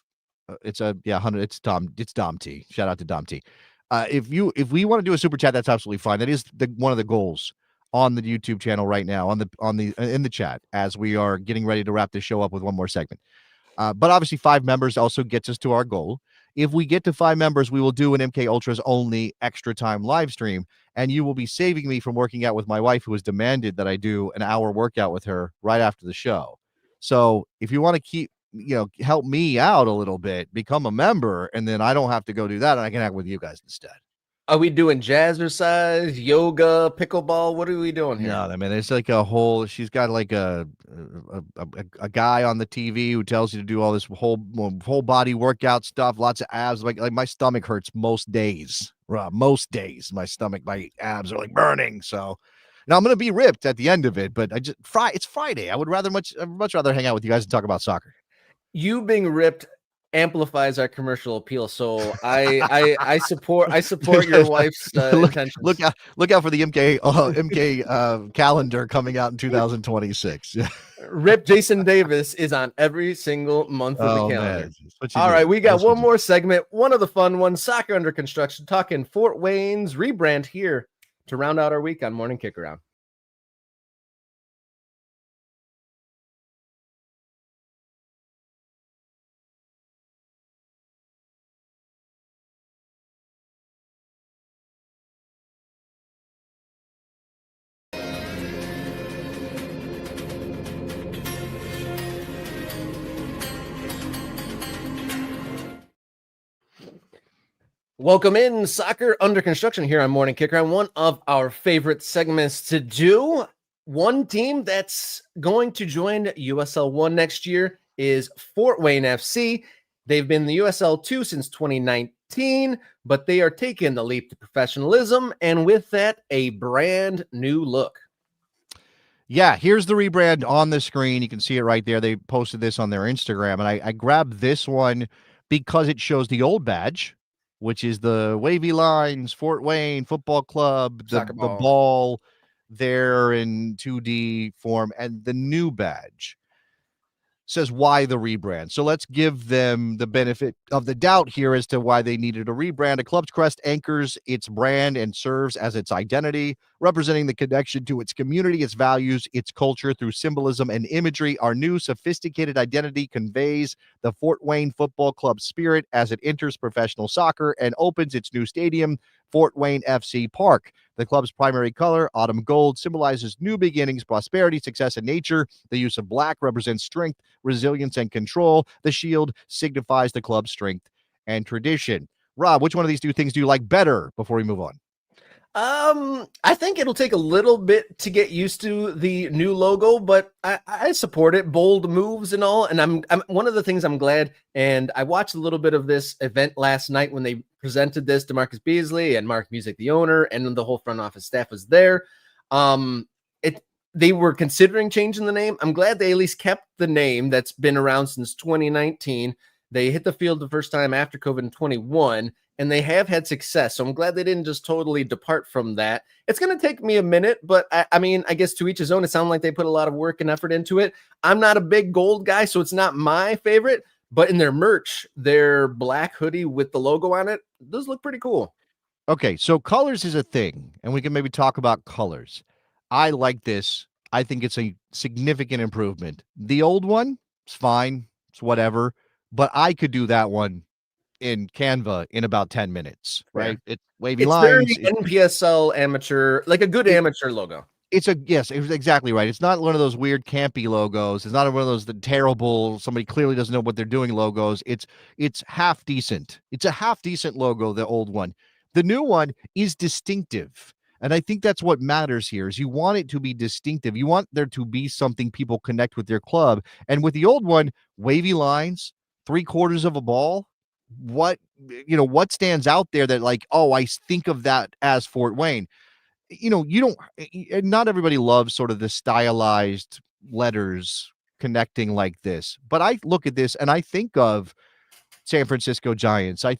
B: it's 100. It's Dom T. Shout out to Dom T. If we want to do a super chat, that's absolutely fine. That is one of the goals on the YouTube channel right now in the chat as we are getting ready to wrap this show up with one more segment. But obviously, 5 members also gets us to our goal. If we get to 5 members, we will do an MK Ultras only extra time live stream, and you will be saving me from working out with my wife, who has demanded that I do an hour workout with her right after the show. So if you want to help me out a little bit, become a member, and then I don't have to go do that, and I can act with you guys instead.
A: Are we doing jazzercise, yoga, pickleball? What are we doing here?
B: No, I mean, it's like she's got like a guy on the TV who tells you to do all this whole body workout stuff, lots of abs. Like my stomach hurts most days. Most days, my abs are like burning. So now I'm going to be ripped at the end of it, but it's Friday. I would much rather hang out with you guys and talk about soccer.
A: You being ripped amplifies our commercial appeal, so I support your wife's intentions.
B: Look out for the MK calendar coming out in 2026.
A: Rip Jason Davis is on every single month of the calendar. All right, we got one more segment, one of the fun ones, soccer under construction, talking Fort Wayne's rebrand here to round out our week on Morning Kickaround. Welcome in, Soccer Under Construction here on Morning Kickaround. One of our favorite segments to do. One team that's going to join USL 1 next year is Fort Wayne FC. They've been in the USL 2 since 2019, but they are taking the leap to professionalism, and with that, a brand new look.
B: Yeah, here's the rebrand on the screen. You can see it right there. They posted this on their Instagram, and I grabbed this one because it shows the old badge, which is the wavy lines, Fort Wayne Football Club, the ball there in 2D form, and the new badge. says why the rebrand. So let's give them the benefit of the doubt here as to why they needed a rebrand. A club's crest anchors its brand and serves as its identity, representing the connection to its community, its values, its culture through symbolism and imagery. Our new sophisticated identity conveys the Fort Wayne Football Club spirit as it enters professional soccer and opens its new stadium, Fort Wayne FC Park. The club's primary color, autumn gold, symbolizes new beginnings, prosperity, success, and nature. The use of black represents strength, resilience, and control. The shield signifies the club's strength and tradition. Rob, which one of these two things do you like better before we move on?
A: I think it'll take a little bit to get used to the new logo, but I support it. Bold moves and all. And I'm one of the things I'm glad. And I watched a little bit of this event last night when they presented this to Marcus Beasley and Mark Music, the owner, and the whole front office staff was there. They were considering changing the name. I'm glad they at least kept the name that's been around since 2019. They hit the field the first time after COVID in 21. And they have had success. So I'm glad they didn't just totally depart from that. It's going to take me a minute, but I mean, I guess to each his own. It sounds like they put a lot of work and effort into it. I'm not a big gold guy, so it's not my favorite, but in their merch, their black hoodie with the logo on it, those look pretty cool.
B: Okay, so colors is a thing, and we can maybe talk about colors. I like this. I think it's a significant improvement. The old one, it's fine. It's whatever. But I could do that one in Canva in about 10 minutes, right?
A: Yeah.
B: It's wavy
A: It's
B: lines.
A: very NPSL amateur, like a good amateur logo.
B: It's exactly right. It's not one of those weird campy logos. It's not one of those the terrible, somebody clearly doesn't know what they're doing logos. It's half decent. It's a half decent logo, the old one. The new one is distinctive. And I think that's what matters here is you want it to be distinctive. You want there to be something people connect with their club. And with the old one, wavy lines, 3/4 of a ball. What stands out there that like, oh, I think of that as Fort Wayne. Not everybody loves sort of the stylized letters connecting like this, but I look at this and I think of San Francisco Giants. I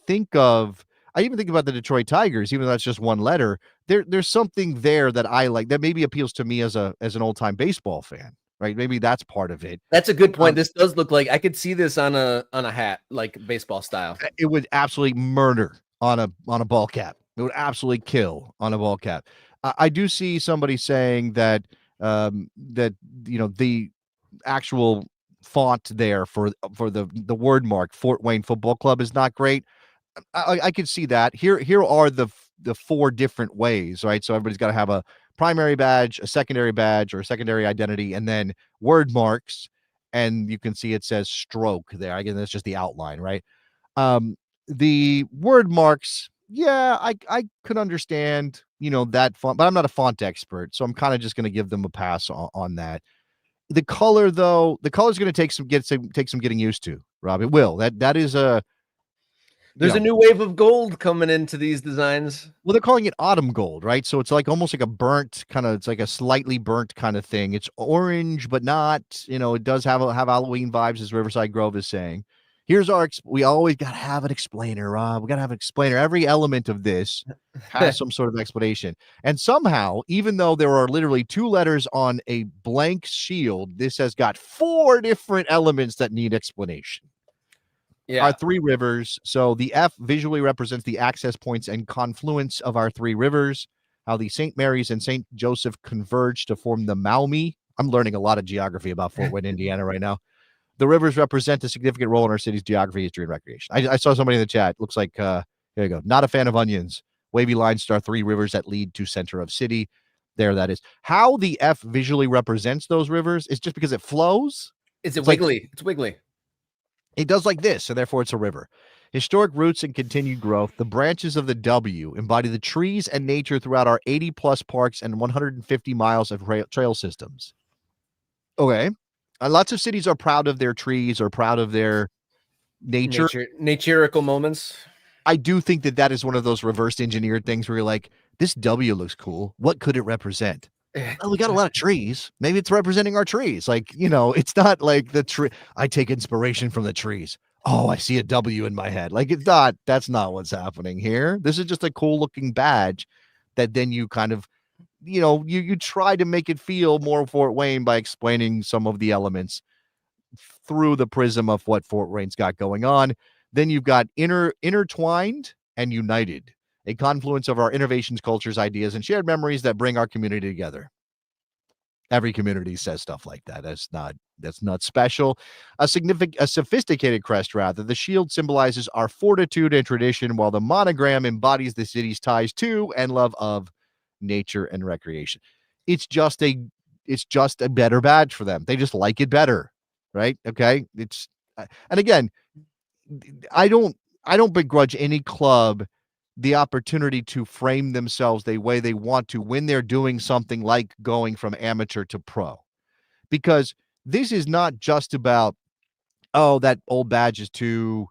B: even think about the Detroit Tigers, even though that's just one letter. There's something there that I like that maybe appeals to me as an old time baseball fan. Right, maybe that's part of it.
A: That's a good point. This does look like I could see this on a hat, like baseball style.
B: It would absolutely murder on a ball cap. It would absolutely kill on a ball cap. I do see somebody saying that the actual font there for the word mark Fort Wayne Football Club is not great. I can see that. Here are the 4 different ways, right? So everybody's got to have a primary badge, a secondary badge, or a secondary identity, and then word marks. And you can see it says stroke there. Again, that's just the outline, right? The word marks, yeah, I could understand, that font, but I'm not a font expert, so I'm kind of just going to give them a pass on that. The color, though, the color's going to take some getting used to, Rob. It will. That is a.
A: There's a new wave of gold coming into these designs.
B: Well, they're calling it autumn gold, right? So it's like almost like a burnt kind of, it's like a slightly burnt kind of thing. It's orange, but not, it does have Halloween vibes, as Riverside Grove is saying. Here's we always got to have an explainer, Rob. We got to have an explainer. Every element of this has some sort of explanation. And somehow, even though there are literally 2 letters on a blank shield, this has got 4 different elements that need explanation.
A: Yeah.
B: Our 3 rivers. So the F visually represents the access points and confluence of our 3 rivers, how the St. Mary's and St. Joseph converge to form the Maumee. I'm learning a lot of geography about Fort Wayne, Indiana right now. The rivers represent a significant role in our city's geography, history, and recreation. I saw somebody in the chat. Looks like, here you go. Not a fan of onions. Wavy lines are 3 rivers that lead to center of city. There that is. How the F visually represents those rivers is just because it flows.
A: It's wiggly. It's wiggly.
B: It does like this, so therefore it's a river. Historic roots and continued growth. The branches of the W embody the trees and nature throughout our 80-plus parks and 150 miles of trail systems. Okay. Lots of cities are proud of their trees or proud of their
A: naturical moments.
B: I do think that is one of those reverse engineered things where you're like, this W looks cool. What could it represent? Well, we got a lot of trees. Maybe it's representing our trees. Like, it's not like the tree. I take inspiration from the trees. Oh, I see a W in my head. Like, that's not what's happening here. This is just a cool looking badge that then you kind of, you try to make it feel more Fort Wayne by explaining some of the elements. through the prism of what Fort Wayne's got going on. Then you've got intertwined and united, a confluence of our innovations, cultures, ideas, and shared memories that bring our community together. Every community says stuff like that. That's not special. A sophisticated crest, rather. The shield symbolizes our fortitude and tradition, while the monogram embodies the city's ties to and love of nature and recreation. It's just a better badge for them. They just like it better, right? Okay. And again, I don't begrudge any club the opportunity to frame themselves the way they want to when they're doing something like going from amateur to pro, because this is not just about, oh, that old badge is too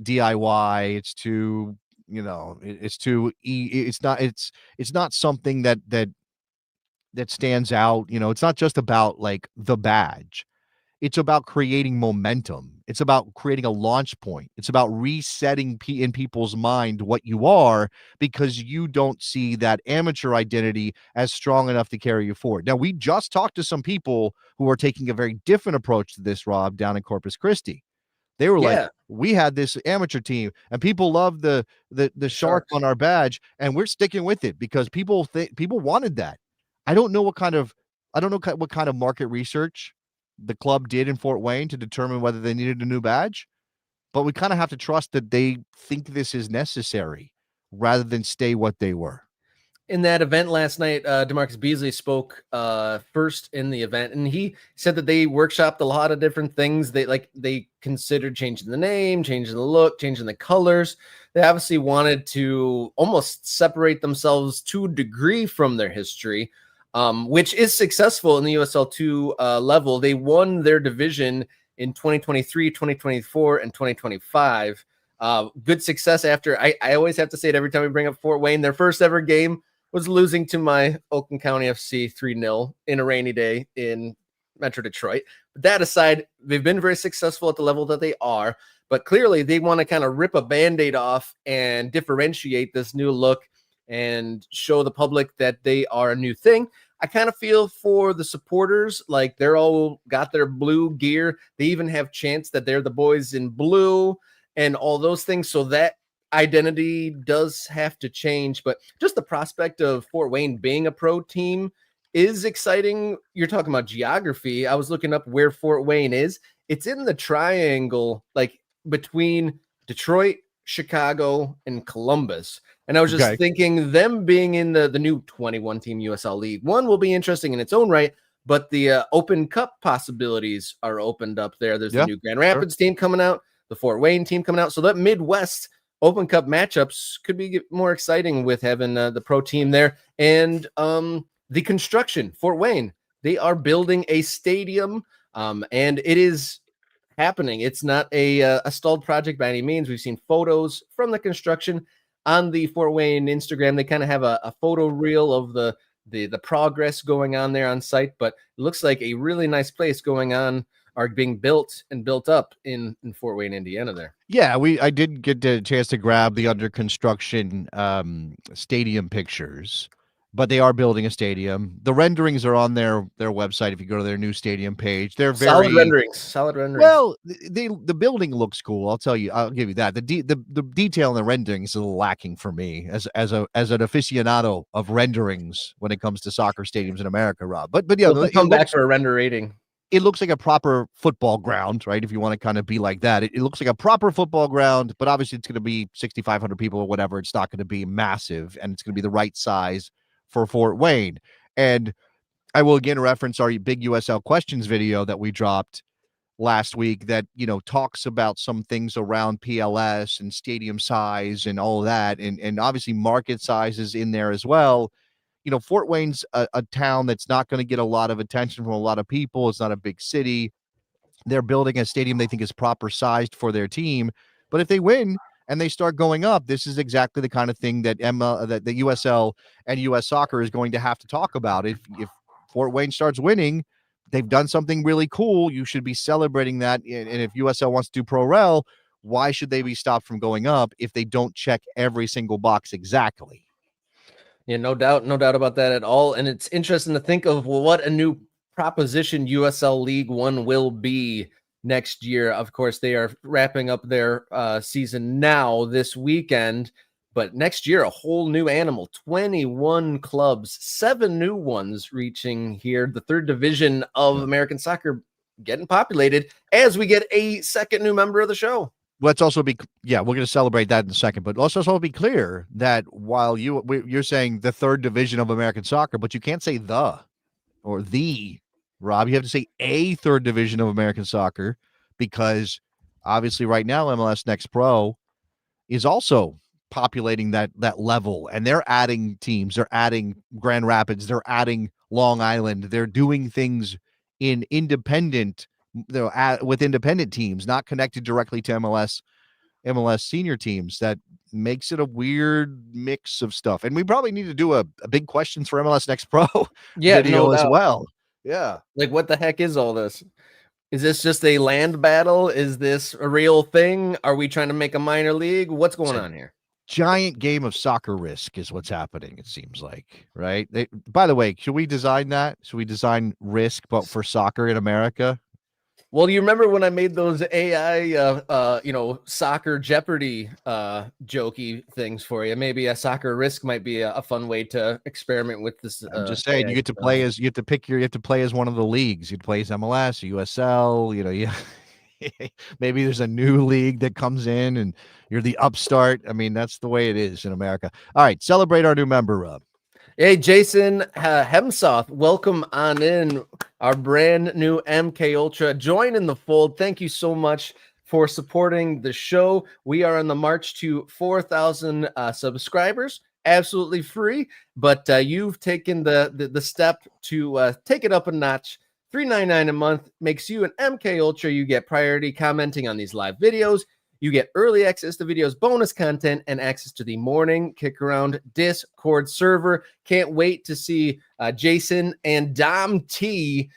B: DIY, it's too, it's not something that stands out. It's not just about like the badge. It's about creating momentum. It's about creating a launch point. It's about resetting in people's mind what you are, because you don't see that amateur identity as strong enough to carry you forward. Now, we just talked to some people who are taking a very different approach to this, Rob, down in Corpus Christi. They were like, we had this amateur team and people love the shark on our badge, and we're sticking with it because people wanted that. I don't know what kind of market research the club did in Fort Wayne to determine whether they needed a new badge, but we kind of have to trust that they think this is necessary rather than stay what they were.
A: In that event last night, DeMarcus Beasley spoke first in the event, and he said that they workshopped a lot of different things. They considered changing the name, changing the look, changing the colors. They obviously wanted to almost separate themselves to a degree from their history, which is successful in the USL 2 level. They won their division in 2023, 2024, and 2025. Good success after, I always have to say it every time we bring up Fort Wayne, their first ever game was losing to my Oakland County FC 3-0 in a rainy day in Metro Detroit. But that aside, they've been very successful at the level that they are, but clearly they want to kind of rip a Band-Aid off and differentiate this new look and show the public that they are a new thing. I kind of feel for the supporters, like they're all got their blue gear. They even have chants that they're the boys in blue and all those things. So that identity does have to change, but just the prospect of Fort Wayne being a pro team is exciting. You're talking about geography. I was looking up where Fort Wayne is. It's in the triangle, like between Detroit, Chicago, and Columbus. And I was just thinking them being in the new 21 team USL League One will be interesting in its own right, but the Open Cup possibilities are opened up there. There's the new Grand Rapids team coming out, the Fort Wayne team coming out. So that Midwest Open Cup matchups could be more exciting with having the pro team there. And the construction, Fort Wayne, they are building a stadium, and it is happening. It's not a stalled project by any means. We've seen photos from the construction on the Fort Wayne Instagram. They kind of have a photo reel of the progress going on there on site, but it looks like a really nice place going on, are being built and built up in Fort Wayne, Indiana there.
B: Yeah, I did get a chance to grab the under construction stadium pictures, but they are building a stadium. The renderings are on their website. If you go to their new stadium page, they're very
A: solid renderings.
B: Well, the building looks cool. I'll give you that. The detail in the renderings is a little lacking for me as an aficionado of renderings when it comes to soccer stadiums in America, Rob. But yeah,
A: we'll come back for a render rating.
B: It looks like a proper football ground, right? If you want to kind of be like that, it looks like a proper football ground, but obviously it's going to be 6,500 people or whatever. It's not going to be massive, and it's going to be the right size for Fort Wayne. And I will again reference our big USL questions video that we dropped last week that, talks about some things around PLS and stadium size and all of that. And obviously market size is in there as well. Fort Wayne's a town that's not going to get a lot of attention from a lot of people. It's not a big city. They're building a stadium they think is proper sized for their team. But if they win and they start going up, this is exactly the kind of thing that that the USL and US Soccer is going to have to talk about. If Fort Wayne starts winning, they've done something really cool. You should be celebrating that. And if USL wants to do pro rel, why should they be stopped from going up if they don't check every single box exactly?
A: Yeah, no doubt about that at all. And it's interesting to think of what a new proposition USL League One will be next year. Of course, they are wrapping up their season now this weekend, but next year, a whole new animal, 21 clubs, 7 new ones reaching here. The third division of American soccer getting populated as we get a second new member of the show.
B: Let's also be, we're going to celebrate that in a second, but let's also be clear that while you're saying the third division of American soccer, but you can't say the or the, Rob, you have to say a third division of American soccer, because obviously right now MLS Next Pro is also populating that level, and they're adding teams, they're adding Grand Rapids, they're adding Long Island, they're doing things in independent, with independent teams, not connected directly to MLS senior teams. That makes it a weird mix of stuff. And we probably need to do a big questions for MLS Next Pro video as well. Yeah.
A: Like, what the heck is all this? Is this just a land battle? Is this a real thing? Are we trying to make a minor league? What's going on here?
B: Giant game of soccer risk is what's happening, it seems like, right? By the way, should we design that? Should we design risk, but for soccer in America?
A: Well, you remember when I made those AI, soccer Jeopardy jokey things for you? Maybe a soccer risk might be a fun way to experiment with this.
B: I'm just saying, you get to play as, you have to play as one of the leagues. You'd play as MLS, USL, maybe there's a new league that comes in and you're the upstart. I mean, that's the way it is in America. All right, celebrate our new member, Rob.
A: Hey, Jason Hemsoth, welcome on in, our brand new MK Ultra. Join in the fold. Thank you so much for supporting the show. We are on the march to 4,000 subscribers, absolutely free, but you've taken the step to take it up a notch. $3.99 a month makes you an MK Ultra. You get priority commenting on these live videos. You get early access to videos, bonus content, and access to the morning Kickaround Discord server. Can't wait to see Jason and Dom T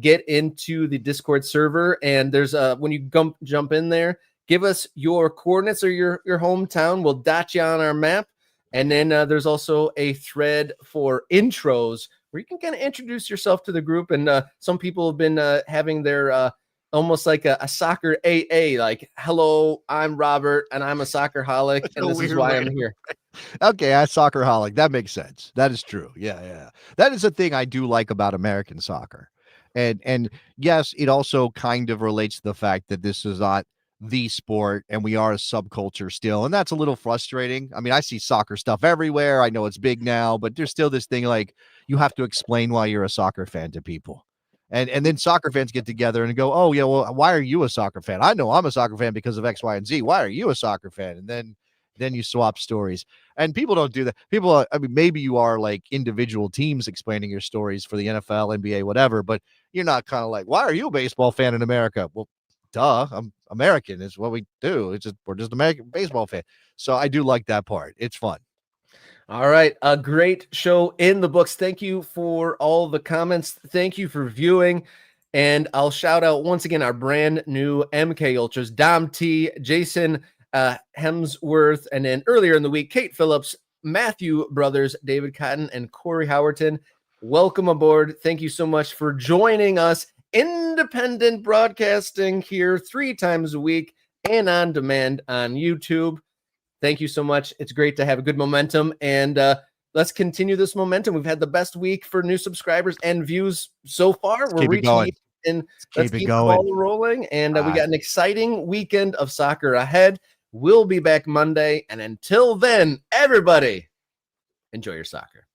A: get into the Discord server. And there's when you jump in there, give us your coordinates or your hometown. We'll dot you on our map. And then there's also a thread for intros where you can kind of introduce yourself to the group. And some people have been having their almost like a soccer AA, like, hello, I'm Robert, and I'm a soccerholic, and this is why I'm here.
B: Okay, I'm soccerholic. That makes sense. That is true. Yeah. That is the thing I do like about American soccer. And yes, it also kind of relates to the fact that this is not the sport, and we are a subculture still, and that's a little frustrating. I mean, I see soccer stuff everywhere. I know it's big now, but there's still this thing like you have to explain why you're a soccer fan to people. And then soccer fans get together and go, oh, yeah, well, why are you a soccer fan? I know I'm a soccer fan because of X, Y, and Z. Why are you a soccer fan? And then you swap stories. And people don't do that. Maybe you are like individual teams explaining your stories for the NFL, NBA, whatever, but you're not kind of like, why are you a baseball fan in America? Well, duh, I'm American. It's what we do. We're just American baseball fan. So I do like that part. It's fun.
A: All right. A great show in the books. Thank you for all the comments. Thank you for viewing. And I'll shout out once again our brand new MK Ultras, Dom T, Jason Hemsworth, and then earlier in the week, Kate Phillips, Matthew Brothers, David Cotton, and Corey Howerton. Welcome aboard. Thank you so much for joining us. Independent broadcasting here 3 times a week and on demand on YouTube. Thank you so much. It's great to have a good momentum, and let's continue this momentum. We've had the best week for new subscribers and views so far. We're reaching and let's keep the ball rolling. And we got an exciting weekend of soccer ahead. We'll be back Monday, and until then, everybody, enjoy your soccer.